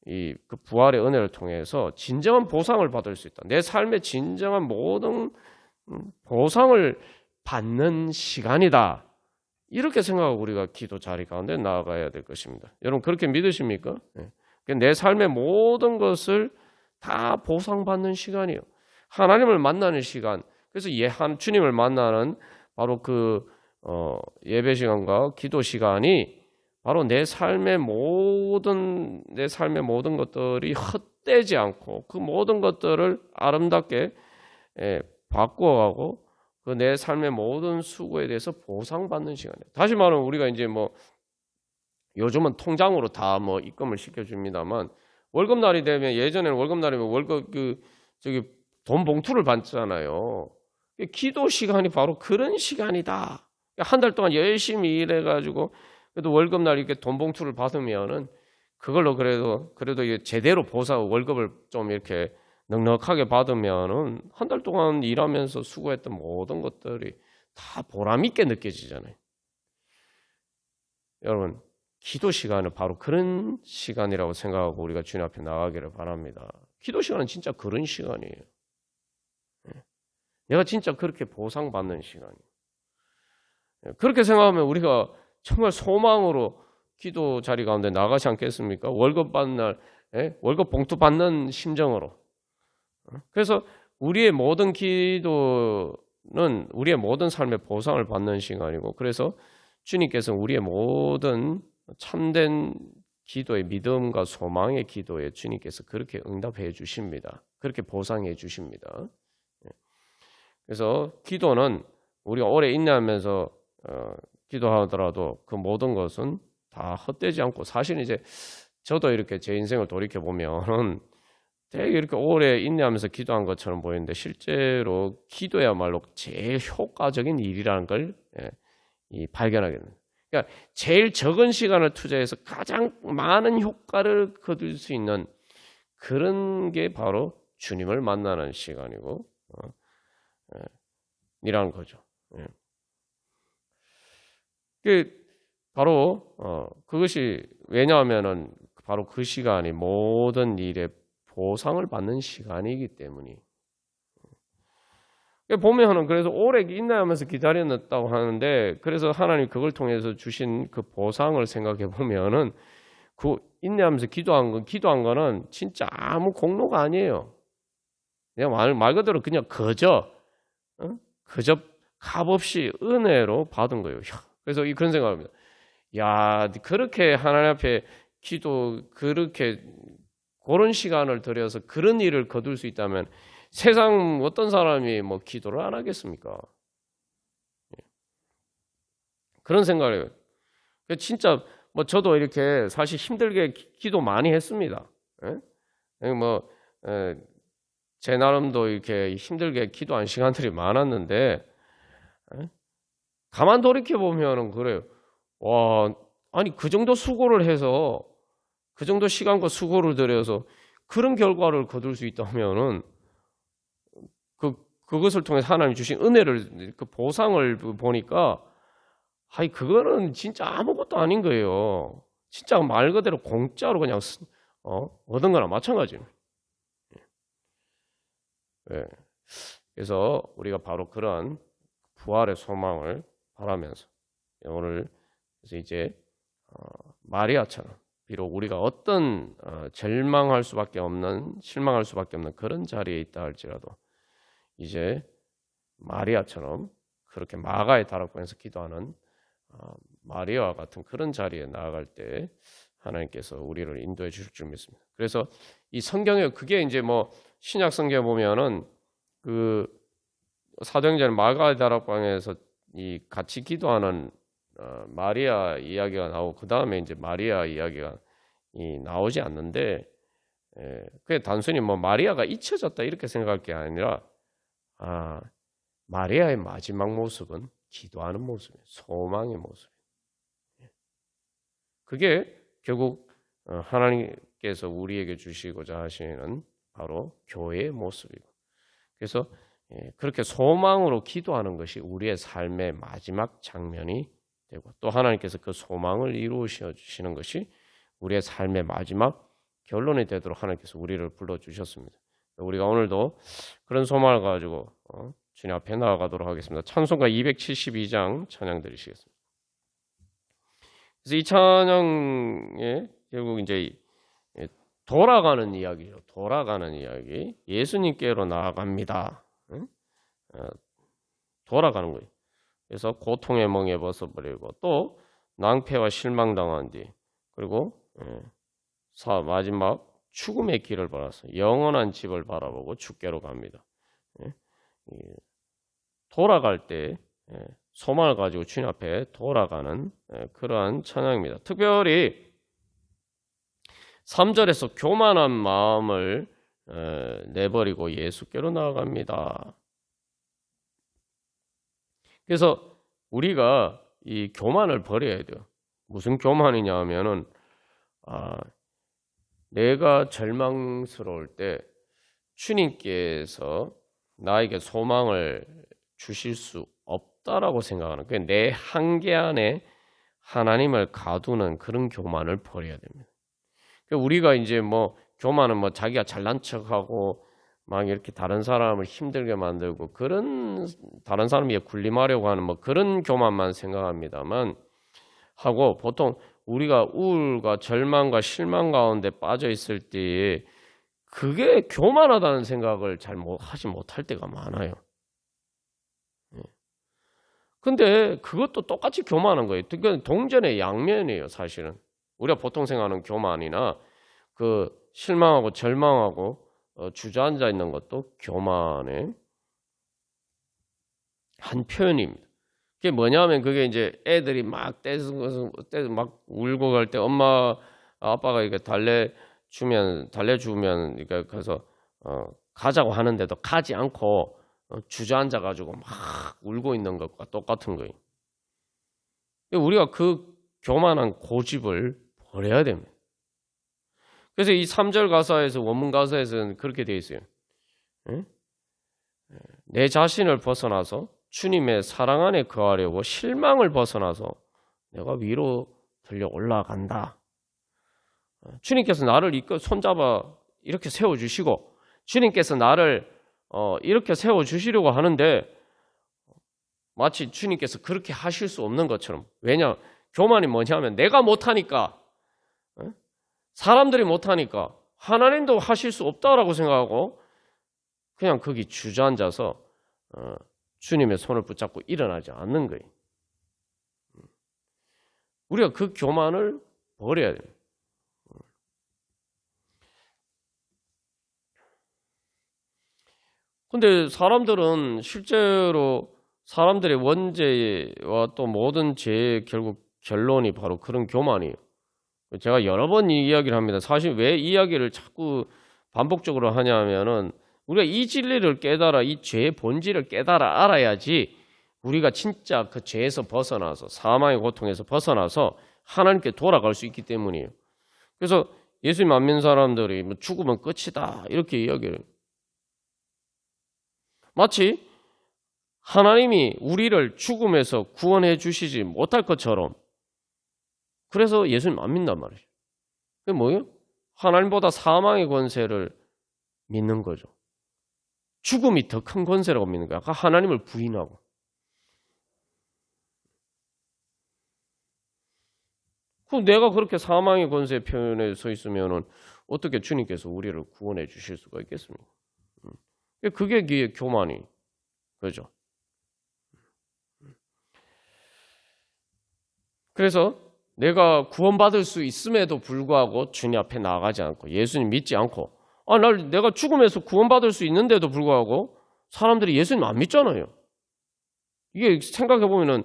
이 그 부활의 은혜를 통해서 진정한 보상을 받을 수 있다. 내 삶의 진정한 모든 보상을 받는 시간이다. 이렇게 생각하고 우리가 기도 자리 가운데 나아가야 될 것입니다. 여러분 그렇게 믿으십니까? 내 삶의 모든 것을 다 보상받는 시간이에요. 하나님을 만나는 시간. 그래서 주님을 만나는 바로 그 예배 시간과 기도 시간이 바로 내 삶의 모든 것들이 헛되지 않고 그 모든 것들을 아름답게 바꾸어가고 그 내 삶의 모든 수고에 대해서 보상받는 시간이에요. 다시 말하면 우리가 이제 뭐 요즘은 통장으로 다 뭐 입금을 시켜줍니다만 월급날이 되면 예전에는 월급날이면 월급 돈 봉투를 받잖아요. 기도 시간이 바로 그런 시간이다. 한 달 동안 열심히 일해가지고 그래도 월급날 이렇게 돈 봉투를 받으면은 그걸로 그래도 제대로 월급을 좀 이렇게 넉넉하게 받으면은 한 달 동안 일하면서 수고했던 모든 것들이 다 보람 있게 느껴지잖아요. 여러분 기도 시간은 바로 그런 시간이라고 생각하고 우리가 주님 앞에 나가기를 바랍니다. 기도 시간은 진짜 그런 시간이에요. 내가 진짜 그렇게 보상받는 시간이에요. 그렇게 생각하면 우리가 정말 소망으로 기도 자리 가운데 나가지 않겠습니까? 월급 받는 날, 월급 봉투 받는 심정으로. 그래서 우리의 모든 기도는 우리의 모든 삶의 보상을 받는 시간이고, 그래서 주님께서 우리의 모든 참된 기도의 믿음과 소망의 기도에 주님께서 그렇게 응답해 주십니다. 그렇게 보상해 주십니다. 그래서 기도는 우리가 오래 인내하면서 기도하더라도 그 모든 것은 다 헛되지 않고, 사실 이제 저도 이렇게 제 인생을 돌이켜 보면은 되게 이렇게 오래 인내하면서 기도한 것처럼 보이는데, 실제로 기도야말로 제일 효과적인 일이라는 걸 발견하게 됩니다. 그러니까 제일 적은 시간을 투자해서 가장 많은 효과를 거둘 수 있는 그런 게 바로 주님을 만나는 시간이고 이라는 거죠. 바로 그것이, 왜냐하면은 바로 그 시간이 모든 일의 보상을 받는 시간이기 때문이. 보면은 그래서 오래 인내하면서 기다렸다고 하는데, 그래서 하나님 그걸 통해서 주신 그 보상을 생각해 보면은 그 인내하면서 기도한 거는 진짜 아무 공로가 아니에요. 그냥 말 그대로 그냥 그저 값없이 은혜로 받은 거예요. 그래서 그런 생각합니다. 야, 그렇게 하나님 앞에 그렇게 그런 시간을 들여서 그런 일을 거둘 수 있다면 세상 어떤 사람이 뭐 기도를 안 하겠습니까? 그런 생각을 해요. 진짜 뭐 저도 이렇게 사실 힘들게 기도 많이 했습니다. 제 나름도 이렇게 힘들게 기도한 시간들이 많았는데, 가만 돌이켜 보면은 그래요. 와, 아니 그 정도 수고를 해서, 그 정도 시간과 수고를 들여서 그런 결과를 거둘 수 있다면은 그것을 통해 하나님 주신 은혜를, 그 보상을 보니까, 그거는 진짜 아무것도 아닌 거예요. 진짜 말 그대로 공짜로 그냥 얻은 거나 마찬가지예요. 그래서 우리가 바로 그런 부활의 소망을 바라면서 오늘 그래서 이제 마리아처럼 비록 우리가 어떤 실망할 수밖에 없는 그런 자리에 있다 할지라도 이제 마리아처럼 그렇게 마가의 다락방에서 기도하는 마리아와 같은 그런 자리에 나아갈 때 하나님께서 우리를 인도해 주실 줄 믿습니다. 그래서 이 성경에 그게 이제 뭐 신약 성경에 보면은 그 사도행전 마가의 다락방에서 이 같이 기도하는 마리아 이야기가 나오고, 그 다음에 이제 마리아 이야기가 나오지 않는데, 그게 단순히 뭐 마리아가 잊혀졌다 이렇게 생각할 게 아니라, 마리아의 마지막 모습은 기도하는 모습이에요. 소망의 모습이에요. 그게 결국 하나님께서 우리에게 주시고자 하시는 바로 교회의 모습이고, 그래서 그렇게 소망으로 기도하는 것이 우리의 삶의 마지막 장면이 되고, 또 하나님께서 그 소망을 이루어 주시는 것이 우리의 삶의 마지막 결론이 되도록 하나님께서 우리를 불러주셨습니다. 우리가 오늘도 그런 소망을 가지고 주님 앞에 나아가도록 하겠습니다. 찬송가 272장 찬양 드리시겠습니다. 그래서 이 찬양에 결국 이제 돌아가는 이야기죠. 돌아가는 이야기. 예수님께로 나아갑니다. 돌아가는 거예요. 그래서 고통의 멍에 벗어버리고, 또 낭패와 실망당한 뒤, 그리고 마지막 죽음의 길을 바라서 영원한 집을 바라보고 주께로 갑니다. 돌아갈 때 소망을 가지고 주님 앞에 돌아가는 그러한 찬양입니다. 특별히 3절에서 교만한 마음을 내버리고 예수께로 나아갑니다. 그래서 우리가 이 교만을 버려야 돼요. 무슨 교만이냐 하면은 내가 절망스러울 때 주님께서 나에게 소망을 주실 수 없다라고 생각하는, 그 내 한계 안에 하나님을 가두는 그런 교만을 버려야 됩니다. 우리가 이제 뭐 교만은 뭐 자기가 잘난 척하고 막 이렇게 다른 사람을 힘들게 만들고 그런 다른 사람이 군림하려고 하는 뭐 그런 교만만 생각합니다만 하고 보통 우리가 우울과 절망과 실망 가운데 빠져 있을 때에 그게 교만하다는 생각을 잘 하지 못할 때가 많아요. 근데 그것도 똑같이 교만한 거예요. 그건 동전의 양면이에요, 사실은. 우리가 보통 생각하는 교만이나 그 실망하고 절망하고 주저앉아 있는 것도 교만의 한 표현입니다. 그게 뭐냐면 그게 이제 애들이 막 막 울고 갈 때 엄마 아빠가 이렇게 달래주면 그러니까 그래서 가자고 하는데도 가지 않고 주저앉아 가지고 막 울고 있는 것과 똑같은 거예요. 우리가 그 교만한 고집을 버려야 됩니다. 그래서 이 3절 가사에서 원문 가사에서는 그렇게 되어 있어요. 내 자신을 벗어나서 주님의 사랑 안에 거하려고 실망을 벗어나서 내가 위로 들려 올라간다. 주님께서 나를 손잡아 이렇게 세워주시고 주님께서 나를 이렇게 세워주시려고 하는데 마치 주님께서 그렇게 하실 수 없는 것처럼. 왜냐? 교만이 뭐냐면 내가 못하니까 사람들이 못하니까 하나님도 하실 수 없다라고 생각하고 그냥 거기 주저앉아서 주님의 손을 붙잡고 일어나지 않는 거예요. 우리가 그 교만을 버려야 돼요. 근데 사람들은 실제로 사람들의 원죄와 또 모든 죄의 결국 결론이 바로 그런 교만이에요. 제가 여러 번 이 이야기를 합니다. 사실 왜 이 이야기를 자꾸 반복적으로 하냐면은 우리가 이 진리를 깨달아 이 죄의 본질을 깨달아 알아야지 우리가 진짜 그 죄에서 벗어나서 사망의 고통에서 벗어나서 하나님께 돌아갈 수 있기 때문이에요. 그래서 예수님 안 믿는 사람들이 뭐 죽으면 끝이다 이렇게 이야기를 해요. 마치 하나님이 우리를 죽음에서 구원해 주시지 못할 것처럼 그래서 예수님 안 믿는단 말이죠. 그게 뭐예요? 하나님보다 사망의 권세를 믿는 거죠. 죽음이 더 큰 권세라고 믿는 거야. 하나님을 부인하고. 내가 그렇게 사망의 권세 표현에 서 있으면은 어떻게 주님께서 우리를 구원해 주실 수가 있겠습니까? 그게 교만이 그죠? 그래서 내가 구원받을 수 있음에도 불구하고 주님 앞에 나가지 않고 예수님 믿지 않고 내가 죽음에서 구원받을 수 있는데도 불구하고 사람들이 예수님 안 믿잖아요. 이게 생각해보면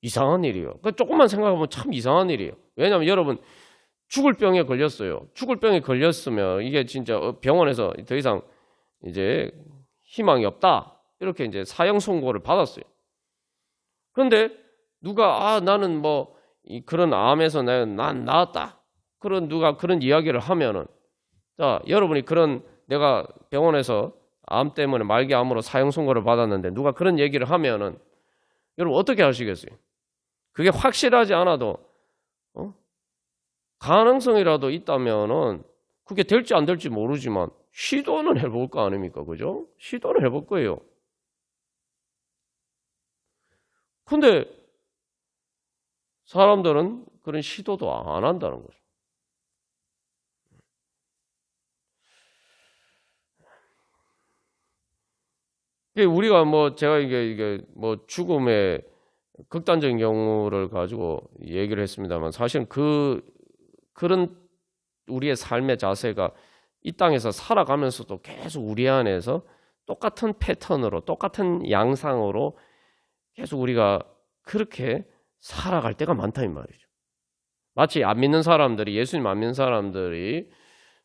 이상한 일이에요. 조금만 생각해보면 참 이상한 일이에요. 왜냐하면 여러분 죽을 병에 걸렸어요. 죽을 병에 걸렸으면 이게 진짜 병원에서 더 이상 이제 희망이 없다. 이렇게 이제 사형 선고를 받았어요. 그런데 누가 나는 뭐 그런 암에서 난 나았다. 누가 그런 이야기를 하면은 자, 여러분이 내가 병원에서 암 때문에 말기암으로 사형 선고를 받았는데 누가 그런 얘기를 하면은 여러분 어떻게 하시겠어요? 그게 확실하지 않아도 가능성이라도 있다면은 그게 될지 안 될지 모르지만 시도는 해볼 거 아닙니까? 그죠? 시도는 해볼 거예요. 근데 사람들은 그런 시도도 안 한다는 거죠. 우리가 제가 이게 죽음의 극단적인 경우를 가지고 얘기를 했습니다만 사실은 그런 우리의 삶의 자세가 이 땅에서 살아가면서도 계속 우리 안에서 똑같은 패턴으로 똑같은 양상으로 계속 우리가 그렇게 살아갈 때가 많다 이 말이죠. 마치 안 믿는 사람들이 예수님 안 믿는 사람들이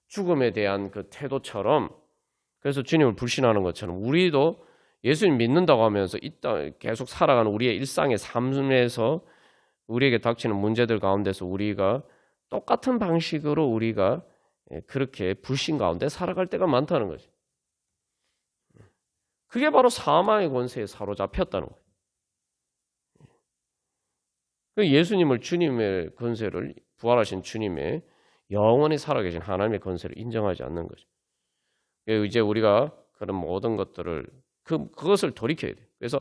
죽음에 대한 그 태도처럼 그래서 주님을 불신하는 것처럼 우리도 예수님 믿는다고 하면서 이 땅 계속 살아가는 우리의 일상의 삶에서 우리에게 닥치는 문제들 가운데서 우리가 똑같은 방식으로 우리가 그렇게 불신 가운데 살아갈 때가 많다는 거죠. 그게 바로 사망의 권세에 사로잡혔다는 거예요. 예수님을 주님의 권세를 부활하신 주님의 영원히 살아계신 하나님의 권세를 인정하지 않는 거죠. 이제 우리가 그런 모든 것들을 그것을 돌이켜야 돼. 그래서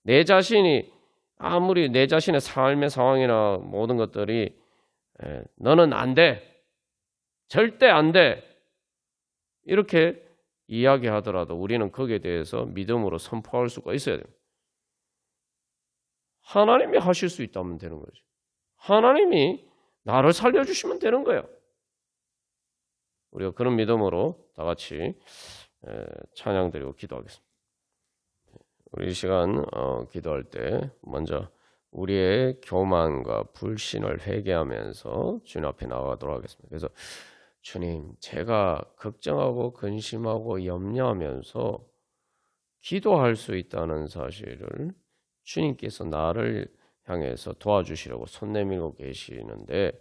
내 자신이 아무리 내 자신의 삶의 상황이나 모든 것들이 너는 안 돼. 절대 안 돼. 이렇게 이야기하더라도 우리는 거기에 대해서 믿음으로 선포할 수가 있어야 됩니다. 하나님이 하실 수 있다면 되는 거죠. 하나님이 나를 살려주시면 되는 거예요. 우리가 그런 믿음으로 다 같이 찬양드리고 기도하겠습니다. 우리 이 시간 기도할 때 먼저 우리의 교만과 불신을 회개하면서 주님 앞에 나가도록 하겠습니다. 그래서 주님, 제가 걱정하고 근심하고 염려하면서 기도할 수 있다는 사실을 주님께서 나를 향해서 도와주시려고 손 내밀고 계시는데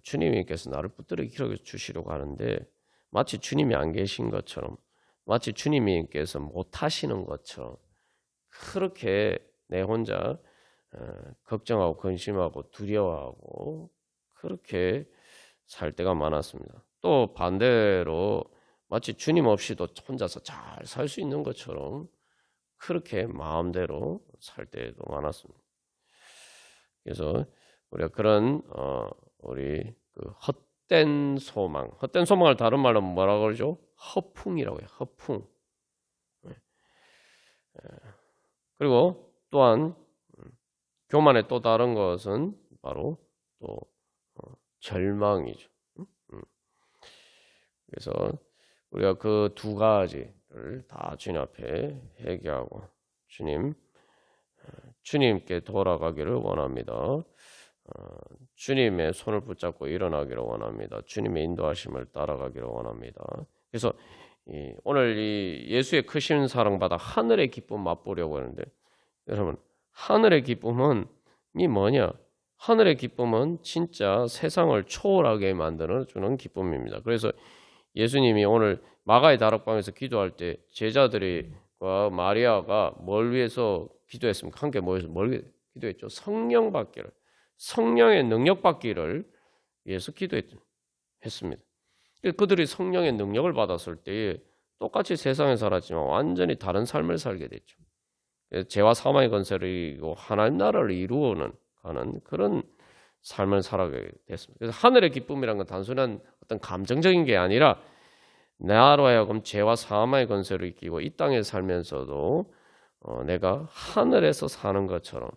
주님께서 나를 붙들어 주시려고 하는데 마치 주님이 안 계신 것처럼 마치 주님께서 못하시는 것처럼 그렇게 내 혼자 걱정하고 근심하고 두려워하고 그렇게 살 때가 많았습니다. 또 반대로 마치 주님 없이도 혼자서 잘 살 수 있는 것처럼 그렇게 마음대로 살 때도 많았습니다. 그래서 우리가 그런 우리 그 헛된 소망을 다른 말로 뭐라고 그러죠? 허풍이라고 해요. 허풍. 그리고 또한 교만의 또 다른 것은 바로 또 절망이죠. 그래서 우리가 그 두 가지를 다 주님 앞에 회개하고 주님께 돌아가기를 원합니다. 주님의 손을 붙잡고 일어나기를 원합니다. 주님의 인도하심을 따라가기를 원합니다. 그래서 오늘 이 예수의 크신 사랑받아 하늘의 기쁨 맛보려고 하는데 여러분 하늘의 기쁨은 뭐냐? 하늘의 기쁨은 진짜 세상을 초월하게 만들어 주는 기쁨입니다. 그래서 예수님이 오늘 마가의 다락방에서 기도할 때 제자들과 마리아가 뭘 위해서 기도했습니까? 함께 모여서 뭘 기도했죠? 성령 받기를, 성령의 능력 받기를 위해서 기도했습니다. 그들이 성령의 능력을 받았을 때 똑같이 세상에 살았지만 완전히 다른 삶을 살게 됐죠. 죄와 사망의 권세를 이기고 하나님 나라를 이루어가는 그런 삶을 살아가게 됐습니다. 그래서 하늘의 기쁨이란 건 단순한 어떤 감정적인 게 아니라 나로 하여금 죄와 사망의 권세를 이기고 이 땅에 살면서도 내가 하늘에서 사는 것처럼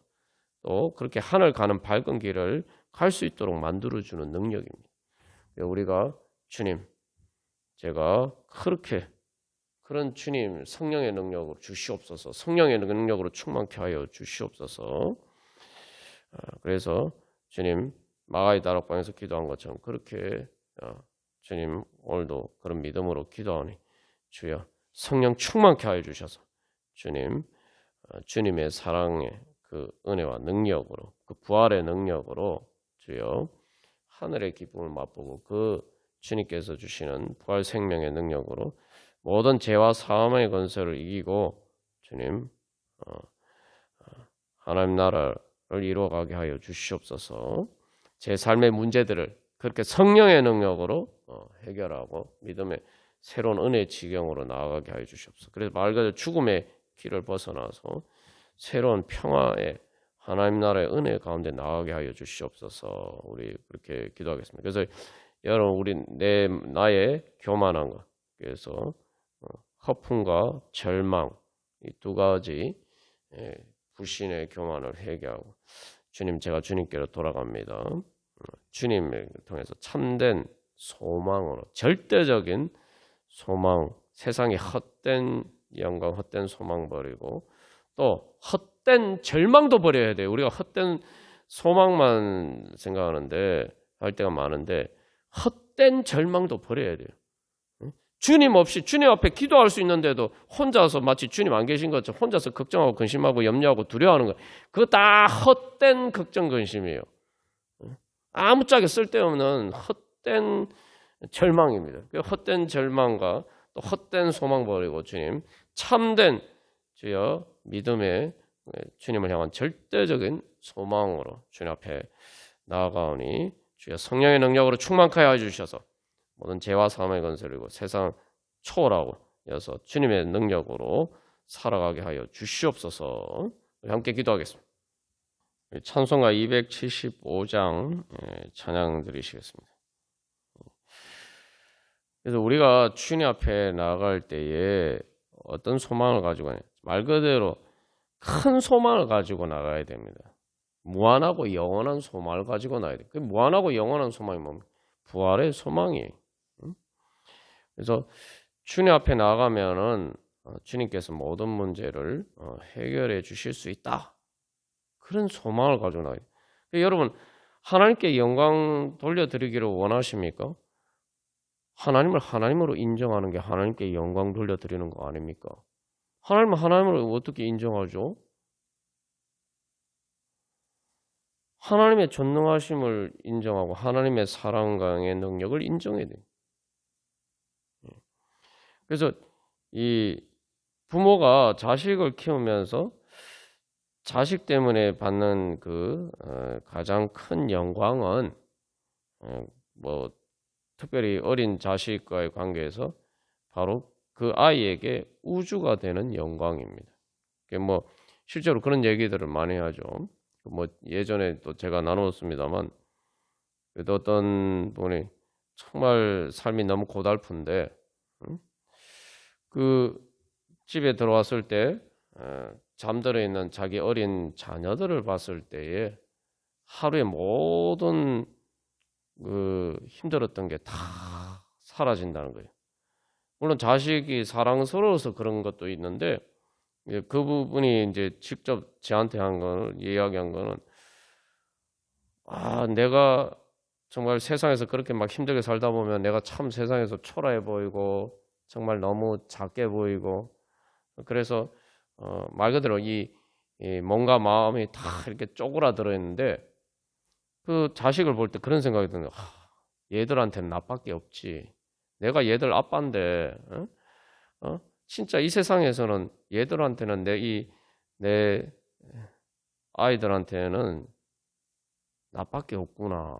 또 그렇게 하늘 가는 밝은 길을 갈 수 있도록 만들어주는 능력입니다. 우리가 주님, 제가 그런 주님 성령의 능력으로 주시옵소서, 성령의 능력으로 충만케 하여 주시옵소서. 그래서 주님 마가의 다락방에서 기도한 것처럼 그렇게 주님 오늘도 그런 믿음으로 기도하니 주여 성령 충만케 하여 주셔서 주님의 사랑의 그 은혜와 능력으로 그 부활의 능력으로 주여 하늘의 기쁨을 맛보고 그 주님께서 주시는 부활 생명의 능력으로 모든 죄와 사망의 권세를 이기고 주님 하나님 나라를 이루어가게 하여 주시옵소서. 제 삶의 문제들을 그렇게 성령의 능력으로 해결하고 믿음의 새로운 은혜의 지경으로 나아가게 하여 주시옵소서. 그래서 말 그대로 죽음의 길을 벗어나서 새로운 평화의 하나님 나라의 은혜 가운데 나아가게 하여 주시옵소서. 우리 그렇게 기도하겠습니다. 그래서 여러분 나의 교만한 것, 그래서 허풍과 절망 이 두 가지 불신의 교만을 회개하고 주님 제가 주님께로 돌아갑니다. 주님을 통해서 참된 소망으로 절대적인 소망, 세상의 헛된 영광, 헛된 소망 버리고 또 헛된 절망도 버려야 돼요. 우리가 헛된 소망만 생각하는데 할 때가 많은데 헛된 절망도 버려야 돼요. 주님 없이 주님 앞에 기도할 수 있는데도 혼자서 마치 주님 안 계신 것처럼 혼자서 걱정하고 근심하고 염려하고 두려워하는 거, 그거 다 헛된 걱정 근심이에요. 아무짝에 쓸데없는 헛된 절망입니다. 그 헛된 절망과 또 헛된 소망 버리고 주님 참된 주여 믿음의 주님을 향한 절대적인 소망으로 주님 앞에 나아가오니 주여 성령의 능력으로 충만케 하여 주셔서 모든 죄와 사망의 권세를 이고 세상 초월하고 주님의 능력으로 살아가게 하여 주시옵소서. 우리 함께 기도하겠습니다. 찬송가 275장 찬양 드리시겠습니다. 그래서 우리가 주님 앞에 나아갈 때에 어떤 소망을 가지고 가냐, 말 그대로 큰 소망을 가지고 나가야 됩니다. 무한하고 영원한 소망을 가지고 나가야 돼요. 그 무한하고 영원한 소망이 뭡니까? 부활의 소망이에요. 그래서 주님 앞에 나가면은 주님께서 모든 문제를 해결해 주실 수 있다. 그런 소망을 가지고 나가야 돼요. 그러니까 여러분, 하나님께 영광 돌려드리기를 원하십니까? 하나님을 하나님으로 인정하는 게 하나님께 영광 돌려드리는 거 아닙니까? 하나님을 하나님으로 어떻게 인정하죠? 하나님의 전능하심을 인정하고 하나님의 사랑강의 능력을 인정해야 돼요. 그래서 이 부모가 자식을 키우면서 자식 때문에 받는 그 가장 큰 영광은 뭐 특별히 어린 자식과의 관계에서 바로 그 아이에게 우주가 되는 영광입니다. 뭐 실제로 그런 얘기들을 많이 하죠. 뭐 예전에 또 제가 나누었습니다만, 그래도 어떤 분이 정말 삶이 너무 고달픈데 그 집에 들어왔을 때 잠들어 있는 자기 어린 자녀들을 봤을 때에 하루의 모든 그 힘들었던 게 다 사라진다는 거예요. 물론 자식이 사랑스러워서 그런 것도 있는데, 그 부분이 이제 직접 저한테 한 거는, 이야기한 거는, 내가 정말 세상에서 그렇게 막 힘들게 살다 보면 내가 참 세상에서 초라해 보이고 정말 너무 작게 보이고, 그래서 말 그대로 이 뭔가 마음이 다 이렇게 쪼그라들어 있는데, 그 자식을 볼 때 그런 생각이 드는 거예요. 얘들한테는 나밖에 없지. 내가 얘들 아빠인데, 진짜 이 세상에서는 얘들한테는 내 아이들한테는 나밖에 없구나.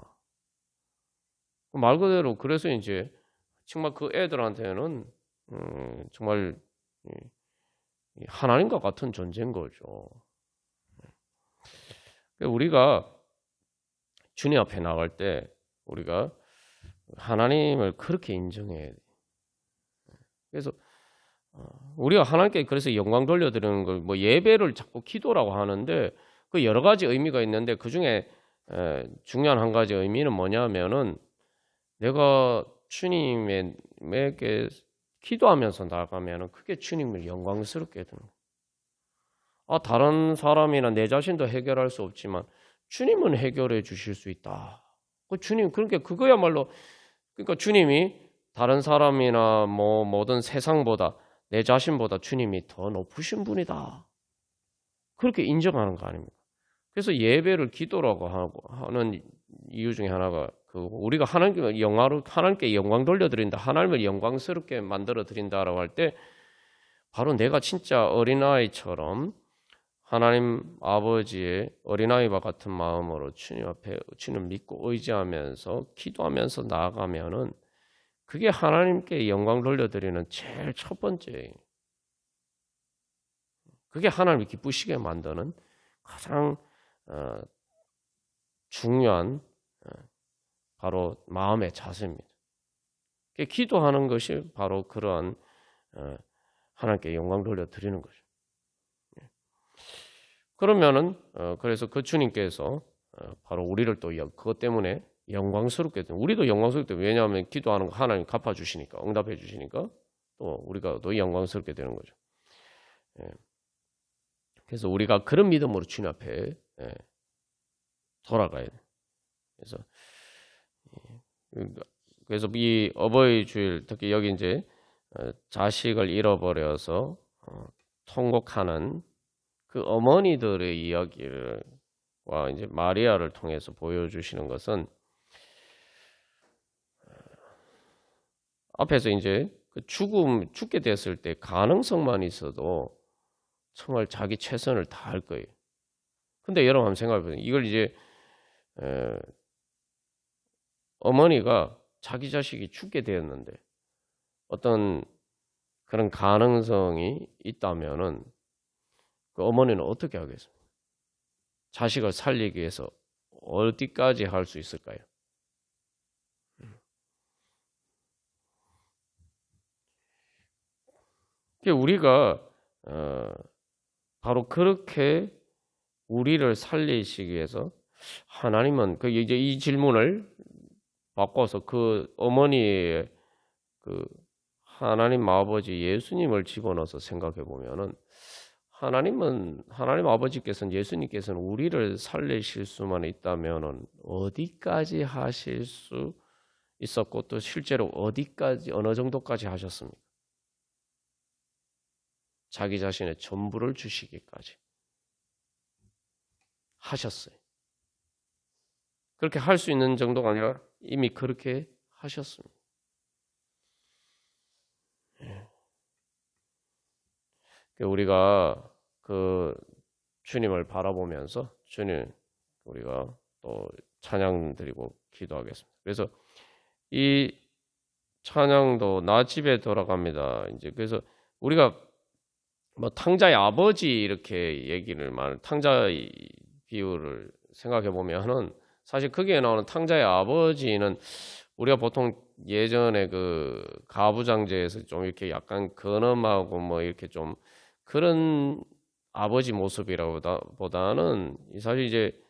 말 그대로 그래서 이제 정말 그 애들한테는 정말 하나님과 같은 존재인 거죠. 우리가 주님 앞에 나갈 때 우리가 하나님을 그렇게 인정해야 돼요. 그래서 우리가 하나님께 그래서 영광 돌려드리는 걸 뭐 예배를 자꾸 기도라고 하는데, 그 여러 가지 의미가 있는데 그 중에 중요한 한 가지 의미는 뭐냐면은 내가 주님에게 기도하면서 나가면은 그게 주님을 영광스럽게 해드는 거예요. 다른 사람이나 내 자신도 해결할 수 없지만 주님은 해결해 주실 수 있다. 주님, 그러니까 그거야말로, 그러니까 주님이 다른 사람이나 뭐 모든 세상보다 내 자신보다 주님이 더 높으신 분이다. 그렇게 인정하는 거 아닙니까? 그래서 예배를 기도라고 하는 이유 중에 하나가 우리가 하나님께 영광 돌려드린다, 하나님을 영광스럽게 만들어 드린다라고 할 때 바로 내가 진짜 어린아이처럼 하나님 아버지의 어린아이와 같은 마음으로 주님 앞에 주님 믿고 의지하면서 기도하면서 나아가면은 그게 하나님께 영광 돌려드리는 제일 첫 번째예요. 그게 하나님이 기쁘시게 만드는 가장 중요한 바로 마음의 자세입니다. 기도하는 것이 바로 그러한 하나님께 영광 돌려드리는 거죠. 그러면은 그래서 그 주님께서 바로 우리를 또 그것 때문에 영광스럽게 우리도 영광스럽게 왜냐하면 기도하는 거 하나님 갚아주시니까, 응답해 주시니까 또 우리가 또 영광스럽게 되는 거죠. 그래서 우리가 그런 믿음으로 주님 앞에 돌아가야 돼. 그래서 이 어버이 주일, 특히 여기 이제 자식을 잃어버려서 통곡하는 그 어머니들의 이야기를 이제 마리아를 통해서 보여주시는 것은, 앞에서 이제 그 죽게 됐을 때 가능성만 있어도 정말 자기 최선을 다할 거예요. 근데 여러분 한번 생각해보세요. 이걸 이제 어머니가 자기 자식이 죽게 되었는데 어떤 그런 가능성이 있다면은 그 어머니는 어떻게 하겠습니까? 자식을 살리기 위해서 어디까지 할 수 있을까요? 우리가 바로 그렇게 우리를 살리시기 위해서 하나님은 그 이제 이 질문을 바꿔서 그 어머니의 그 하나님 아버지 예수님을 집어넣어서 생각해 보면은 하나님 아버지께서는 예수님께서는 우리를 살리실 수만 있다면은 어디까지 하실 수 있었고 또 실제로 어디까지 어느 정도까지 하셨습니까? 자기 자신의 전부를 주시기까지 하셨어요. 그렇게 할 수 있는 정도가 아니라 이미 그렇게 하셨습니다. 우리가 그 주님을 바라보면서 주님 우리가 또 찬양 드리고 기도하겠습니다. 그래서 이 찬양도 나 집에 돌아갑니다. 이제 그래서 우리가 뭐 탕자의 아버지 이렇게 얘기를 탕자 비유를 생각해 보면은 사실 거기에 나오는 탕자의 아버지는 우리가 보통 예전에 그 가부장제에서 좀 이렇게 약간 근엄하고 뭐 이렇게 좀 그런 아버지 모습이라보다는 사실 이제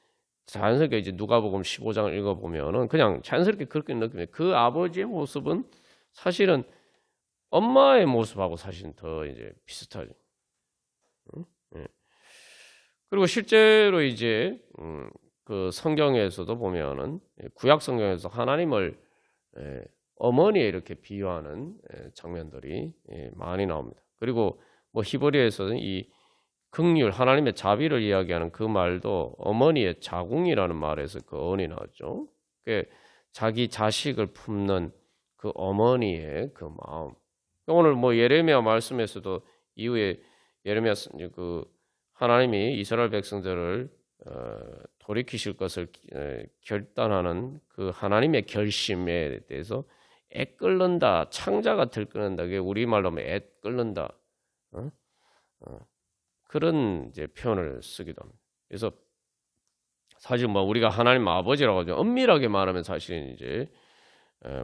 자연스럽게 이제 누가복음 15장을 읽어보면은 그냥 자연스럽게 그렇게 느끼면 그 아버지의 모습은 사실은 엄마의 모습하고 사실은 더 이제 비슷하죠. 예. 그리고 실제로 이제 그 성경에서도 보면은 구약 성경에서 하나님을 어머니에 이렇게 비유하는 장면들이 많이 나옵니다. 그리고 뭐 히브리에서는 이 긍휼 하나님의 자비를 이야기하는 그 말도 어머니의 자궁이라는 말에서 그 어원이 나왔죠. 그 자기 자식을 품는 그 어머니의 그 마음. 오늘 뭐 예레미야 말씀에서도 이후에 예레미야 그 하나님이 이스라엘 백성들을 돌이키실 것을 결단하는 그 하나님의 결심에 대해서 애끓는다, 창자가 들끓는다. 그게 우리말로 하면 애끓는다. 그런 이제 표현을 쓰기도 합니다. 그래서 사실 뭐 우리가 하나님 아버지라고 하죠. 엄밀하게 말하면 사실은 이제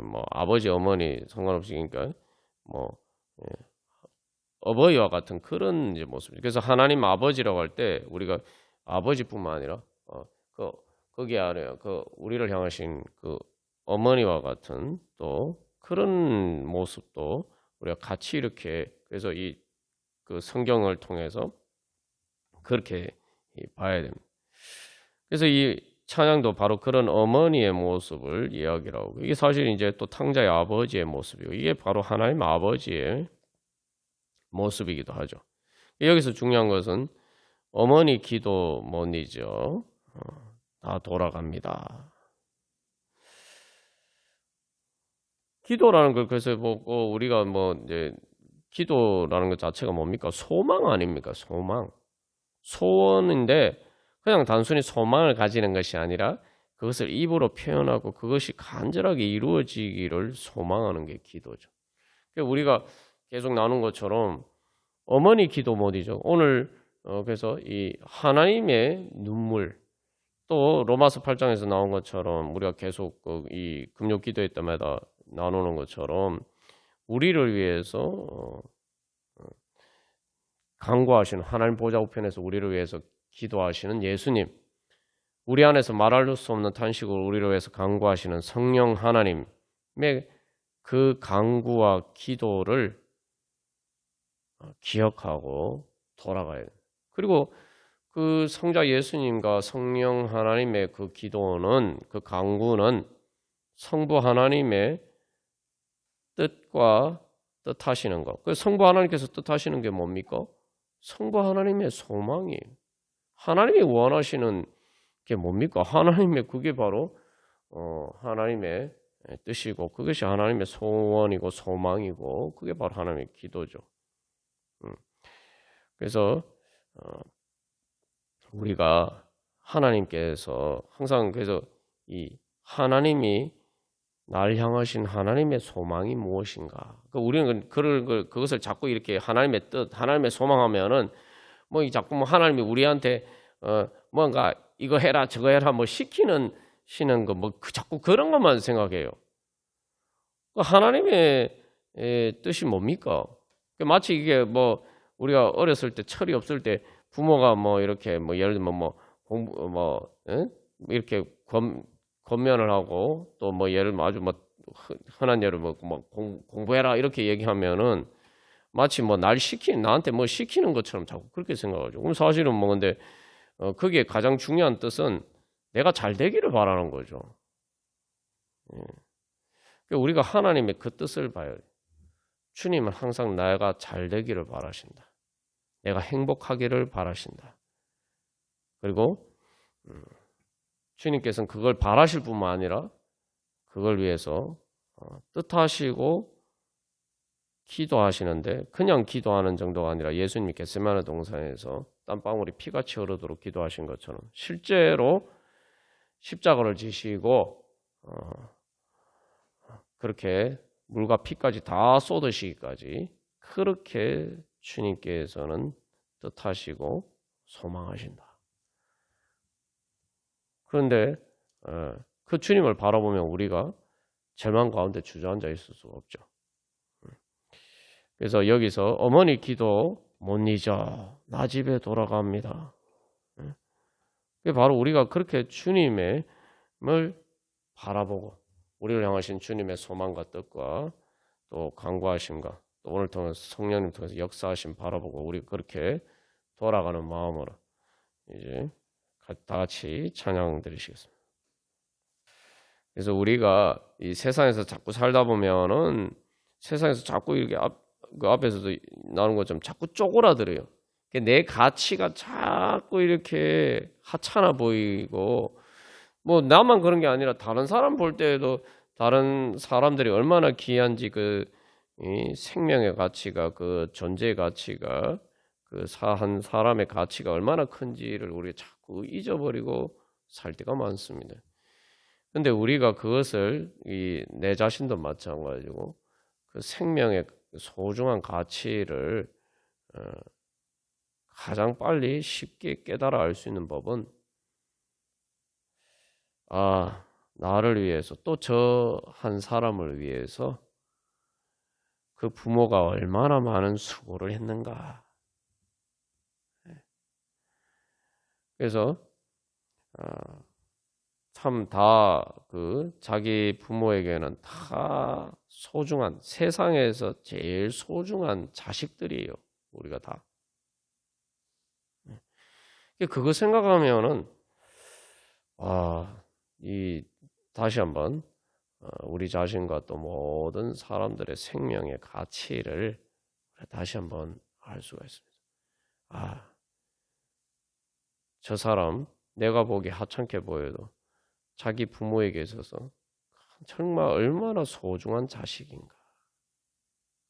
뭐 아버지 어머니 상관없이 그러니까 뭐 어버이와 같은 그런 이제 모습. 그래서 하나님 아버지라고 할 때 우리가 아버지뿐만 아니라 그 거기 안에 그 우리를 향하신 그 어머니와 같은 또 그런 모습도 우리가 같이 이렇게 그래서 이 그 성경을 통해서 그렇게 봐야 됩니다. 그래서 이 찬양도 바로 그런 어머니의 모습을 이야기를 하고 이게 사실 이제 또 탕자의 아버지의 모습이고 이게 바로 하나님 아버지의 모습이기도 하죠. 여기서 중요한 것은 어머니 기도문이죠. 다 돌아갑니다. 기도라는 걸 그래서 보고 우리가 뭐 이제 기도라는 것 자체가 뭡니까? 소망 아닙니까? 소망. 소원인데 그냥 단순히 소망을 가지는 것이 아니라 그것을 입으로 표현하고 그것이 간절하게 이루어지기를 소망하는 게 기도죠. 우리가 계속 나눈 것처럼 어머니 기도 모드죠. 오늘 그래서 이 하나님의 눈물 또 로마서 8장에서 나온 것처럼 우리가 계속 이 금요 기도회 때마다 나누는 것처럼 우리를 위해서 간구하시는 하나님 보좌 우편에서 우리를 위해서 기도하시는 예수님, 우리 안에서 말할 수 없는 탄식으로 우리를 위해서 간구하시는 성령 하나님의 그 간구와 기도를 기억하고 돌아가야 돼요. 그리고 그 성자 예수님과 성령 하나님의 그 기도는 그 간구는 성부 하나님의 뜻과 뜻하시는 것. 그 성부 하나님께서 뜻하시는 게 뭡니까? 성부 하나님의 소망이에요. 하나님이 원하시는 게 뭡니까? 하나님의 그게 바로 하나님의 뜻이고 그것이 하나님의 소원이고 소망이고 그게 바로 하나님의 기도죠. 그래서 우리가 하나님께서 항상 그래서 이 하나님이 날 향하신 하나님의 소망이 무엇인가? 우리는 그것을 자꾸 이렇게 하나님의 뜻, 하나님의 소망하면은 뭐 자꾸 뭐 하나님이 우리한테 뭔가 이거 해라 저거 해라 뭐 시키는 거 뭐 자꾸 그런 것만 생각해요. 하나님의 뜻이 뭡니까? 마치 이게 뭐 우리가 어렸을 때 철이 없을 때 부모가 뭐 이렇게 뭐 예를 들면 뭐 공부 뭐 이렇게 권면을 하고 또 뭐 예를 아주 뭐 흔한 예로 뭐 공부해라 이렇게 얘기하면은 마치 뭐 나한테 뭐 시키는 것처럼 자꾸 그렇게 생각하죠. 그럼 사실은 뭐 근데 거기에 가장 중요한 뜻은 내가 잘 되기를 바라는 거죠. 우리가 하나님의 그 뜻을 봐요. 주님은 항상 내가 잘 되기를 바라신다. 내가 행복하기를 바라신다. 그리고 주님께서는 그걸 바라실 뿐만 아니라 그걸 위해서 뜻하시고 기도하시는데 그냥 기도하는 정도가 아니라 예수님이 겟세마네 동산에서 땀방울이 피같이 흐르도록 기도하신 것처럼 실제로 십자가를 지시고 그렇게 물과 피까지 다 쏟으시기까지 그렇게 주님께서는 뜻하시고 소망하신다. 그런데 그 주님을 바라보면 우리가 절망 가운데 주저앉아 있을 수가 없죠. 그래서 여기서 어머니 기도 못 잊어 나 집에 돌아갑니다. 그게 바로 우리가 그렇게 주님을 바라보고 우리를 향하신 주님의 소망과 뜻과 또 간구하심과 또 오늘 통해서 성령님 통해서 역사하심 바라보고 우리 그렇게 돌아가는 마음으로 이제 다 같이 찬양 드리시겠습니다. 그래서 우리가 이 세상에서 자꾸 살다 보면은 세상에서 자꾸 이렇게 그 앞에서도 나오는 것처럼 자꾸 쪼그라들어요. 내 가치가 자꾸 이렇게 하찮아 보이고 뭐 나만 그런 게 아니라 다른 사람 볼 때에도 다른 사람들이 얼마나 귀한지 이 생명의 가치가 그 존재의 가치가 한 사람의 가치가 얼마나 큰지를 우리가 자꾸 잊어버리고 살 때가 많습니다. 근데 우리가 그것을 내 자신도 마찬가지고 그 생명의 소중한 가치를 가장 빨리 쉽게 깨달아 알 수 있는 법은 나를 위해서 또 저 한 사람을 위해서 그 부모가 얼마나 많은 수고를 했는가. 그래서 참 다 자기 부모에게는 다 소중한 세상에서 제일 소중한 자식들이에요. 우리가 다. 그거 생각하면은 다시 한번 우리 자신과 또 모든 사람들의 생명의 가치를 다시 한번 알 수가 있습니다. 저 사람 내가 보기 하찮게 보여도 자기 부모에게 있어서 정말 얼마나 소중한 자식인가.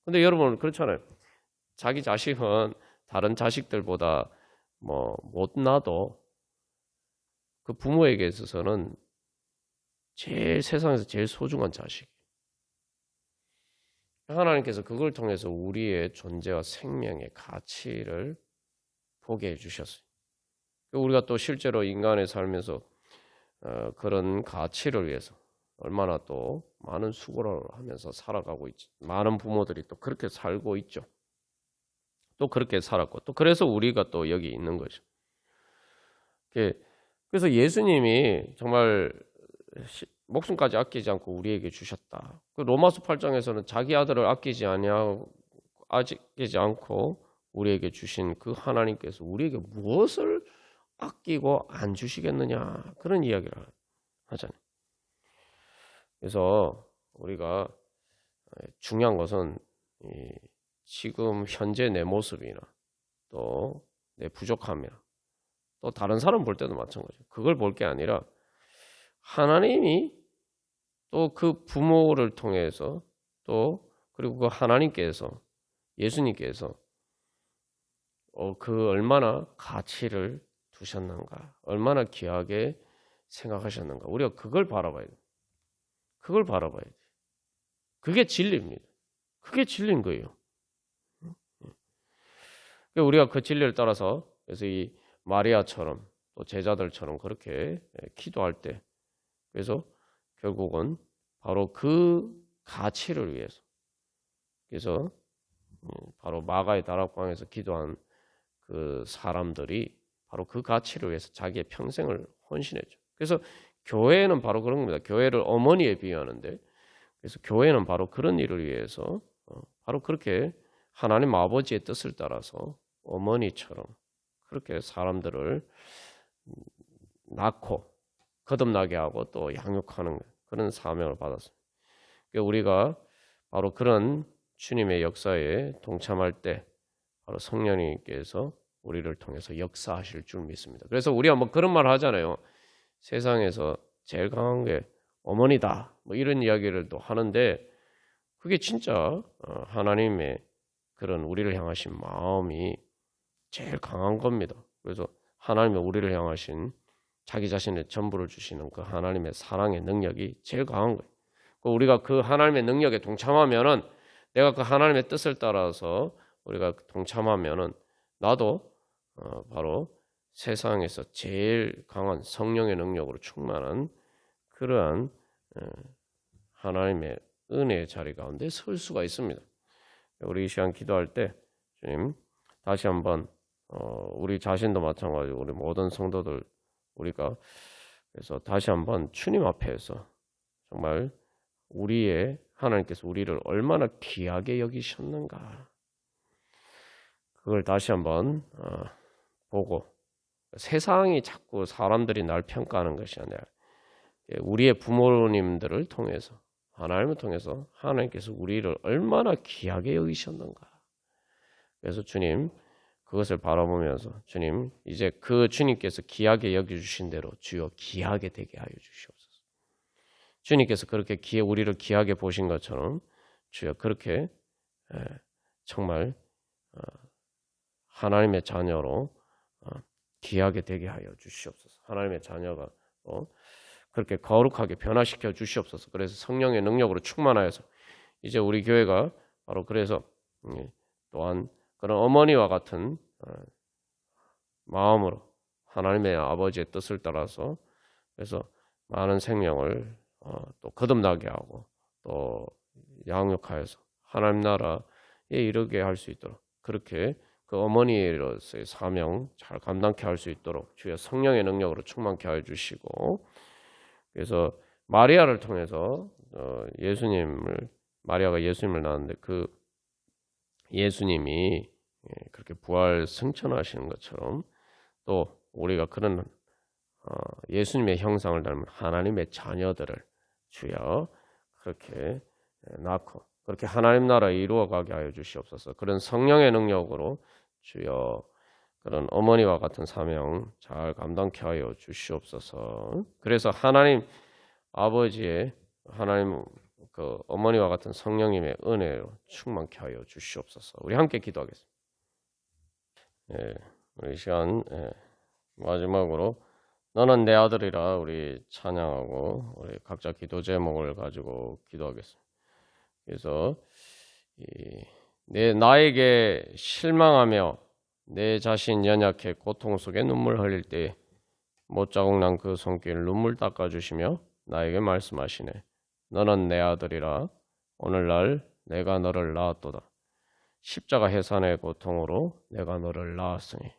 근데 여러분 그렇잖아요. 자기 자식은 다른 자식들보다 뭐 못나도 그 부모에게 있어서는 세상에서 제일 소중한 자식. 하나님께서 그걸 통해서 우리의 존재와 생명의 가치를 보게 해주셨어요. 우리가 또 실제로 인간의 살면서 그런 가치를 위해서 얼마나 또 많은 수고를 하면서 살아가고 있죠. 많은 부모들이 또 그렇게 살고 있죠. 또 그렇게 살았고 또 그래서 우리가 또 여기 있는 거죠. 그래서 예수님이 정말 목숨까지 아끼지 않고 우리에게 주셨다. 로마서 8장에서는 자기 아들을 아끼지 않고 우리에게 주신 그 하나님께서 우리에게 무엇을 아끼고 안 주시겠느냐 그런 이야기를 하잖아요. 그래서 우리가 중요한 것은 지금 현재 내 모습이나 또 내 부족함이나 또 다른 사람 볼 때도 마찬가지예요. 그걸 볼 게 아니라 하나님이 또 그 부모를 통해서 또 그리고 그 하나님께서 예수님께서 그 얼마나 가치를 두셨는가 얼마나 귀하게 생각하셨는가 우리가 그걸 바라봐야 돼요. 그걸 바라봐야 돼. 그게 진리입니다. 그게 진리인 거예요. 우리가 그 진리를 따라서 그래서 이 마리아처럼 또 제자들처럼 그렇게 기도할 때 그래서 결국은 바로 그 가치를 위해서 그래서 바로 마가의 다락방에서 기도한 그 사람들이 바로 그 가치를 위해서 자기의 평생을 헌신했죠. 그래서 교회는 바로 그런 겁니다. 교회를 어머니에 비유하는데 그래서 교회는 바로 그런 일을 위해서 바로 그렇게 하나님 아버지의 뜻을 따라서 어머니처럼 그렇게 사람들을 낳고 거듭나게 하고 또 양육하는 그런 사명을 받았습니다. 우리가 바로 그런 주님의 역사에 동참할 때 바로 성령님께서 우리를 통해서 역사하실 줄 믿습니다. 그래서 우리가 뭐 그런 말 하잖아요. 세상에서 제일 강한 게 어머니다. 뭐 이런 이야기를 또 하는데 그게 진짜 하나님의 그런 우리를 향하신 마음이 제일 강한 겁니다. 그래서 하나님의 우리를 향하신 자기 자신의 전부를 주시는 그 하나님의 사랑의 능력이 제일 강한 거예요. 우리가 그 하나님의 능력에 동참하면은 내가 그 하나님의 뜻을 따라서 우리가 동참하면은 나도 바로 세상에서 제일 강한 성령의 능력으로 충만한 그러한 하나님의 은혜의 자리 가운데 설 수가 있습니다. 우리 이 시간 기도할 때 주님 다시 한번 우리 자신도 마찬가지고 우리 모든 성도들 우리가 그래서 다시 한번 주님 앞에서 정말 우리의 하나님께서 우리를 얼마나 귀하게 여기셨는가 그걸 다시 한번 보고 세상이 자꾸 사람들이 날 평가하는 것이 아니라 우리의 부모님들을 통해서 하나님을 통해서 하나님께서 우리를 얼마나 귀하게 여기셨는가. 그래서 주님 그것을 바라보면서 주님 이제 그 주님께서 귀하게 여겨주신 대로 주여 귀하게 되게 하여 주시옵소서. 주님께서 그렇게 우리를 귀하게 보신 것처럼 주여 그렇게 정말 하나님의 자녀로 귀하게 되게 하여 주시옵소서. 하나님의 자녀가 그렇게 거룩하게 변화시켜 주시옵소서. 그래서 성령의 능력으로 충만하여서 이제 우리 교회가 바로 그래서 또한 그런 어머니와 같은 마음으로 하나님의 아버지의 뜻을 따라서 그래서 많은 생명을 또 거듭나게 하고 또 양육하여서 하나님 나라에 이르게 할 수 있도록 그렇게 그 어머니로서의 사명 잘 감당케 할 수 있도록 주여 성령의 능력으로 충만케 하여 주시고 그래서 마리아를 통해서 마리아가 예수님을 낳았는데 그 예수님이 그렇게 부활 승천하시는 것처럼 또 우리가 그런 예수님의 형상을 닮은 하나님의 자녀들을 주여 그렇게 낳고 그렇게 하나님 나라에 이루어가게 하여 주시옵소서. 그런 성령의 능력으로 주여 그런 어머니와 같은 사명 잘 감당케 하여 주시옵소서. 그래서 하나님 아버지의 하나님 그 어머니와 같은 성령님의 은혜로 충만케 하여 주시옵소서. 우리 함께 기도하겠습니다. 우리 시간 마지막으로 너는 내 아들이라 우리 찬양하고 우리 각자 기도 제목을 가지고 기도하겠습니다. 그래서 나에게 실망하며 내 자신 연약해 고통 속에 눈물 흘릴 때 못자국 난 그 손길 눈물 닦아주시며 나에게 말씀하시네. 너는 내 아들이라 오늘날 내가 너를 낳았도다. 십자가 해산의 고통으로 내가 너를 낳았으니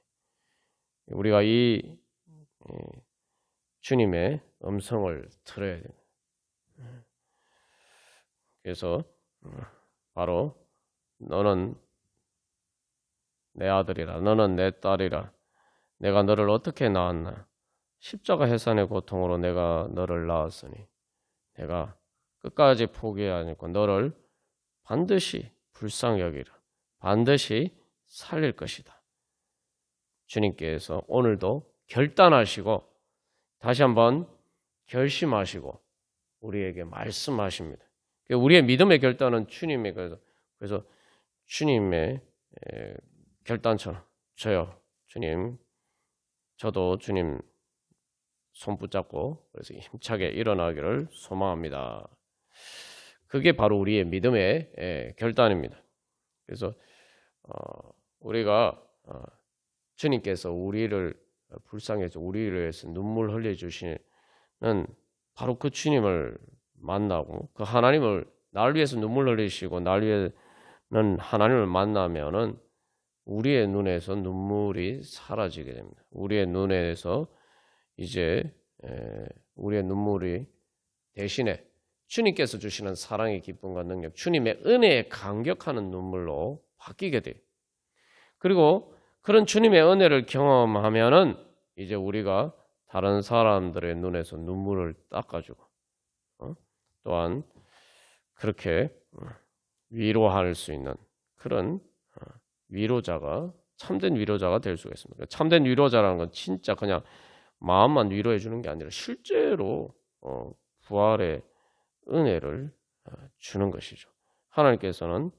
우리가 이 주님의 음성을 들어야 됩니다. 그래서 바로 너는 내 아들이라 너는 내 딸이라 내가 너를 어떻게 낳았나 십자가 해산의 고통으로 내가 너를 낳았으니 내가 끝까지 포기하지 않고 너를 반드시 불쌍히 여기라 반드시 살릴 것이다. 주님께서 오늘도 결단하시고 다시 한번 결심하시고 우리에게 말씀하십니다. 우리의 믿음의 결단은 주님의 그래서 주님의 결단처럼 저요 주님 저도 주님 손 붙잡고 그래서 힘차게 일어나기를 소망합니다. 그게 바로 우리의 믿음의 결단입니다. 그래서 우리가 주님께서 우리를 불쌍해서 우리를 위해서 눈물 흘려주시는 바로 그 주님을 만나고 그 하나님을 날 위해서 눈물 흘리시고 날 위해는 하나님을 만나면은 우리의 눈에서 눈물이 사라지게 됩니다. 우리의 눈에서 이제 우리의 눈물이 대신에 주님께서 주시는 사랑의 기쁨과 능력, 주님의 은혜에 감격하는 눈물로 바뀌게 돼요. 그리고 그런 주님의 은혜를 경험하면은 이제 우리가 다른 사람들의 눈에서 눈물을 닦아주고 또한 그렇게 위로할 수 있는 그런 위로자가 참된 위로자가 될 수가 있습니다. 참된 위로자라는 건 진짜 그냥 마음만 위로해 주는 게 아니라 실제로 부활의 은혜를 주는 것이죠. 하나님께서는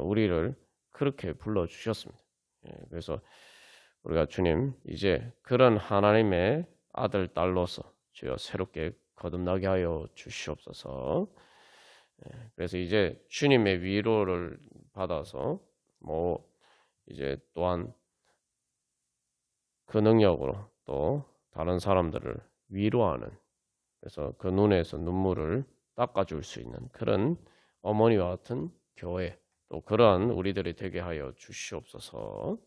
우리를 그렇게 불러주셨습니다. 그래서 우리가 주님 이제 그런 하나님의 아들 딸로서 주여 새롭게 거듭나게 하여 주시옵소서. 그래서 이제 주님의 위로를 받아서 뭐 이제 또한 그 능력으로 또 다른 사람들을 위로하는 그래서 그 눈에서 눈물을 닦아줄 수 있는 그런 어머니와 같은 교회 또 그러한 우리들이 되게 하여 주시옵소서.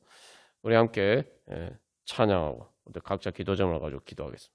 우리 함께 찬양하고 각자 기도 제목을 가지고 기도하겠습니다.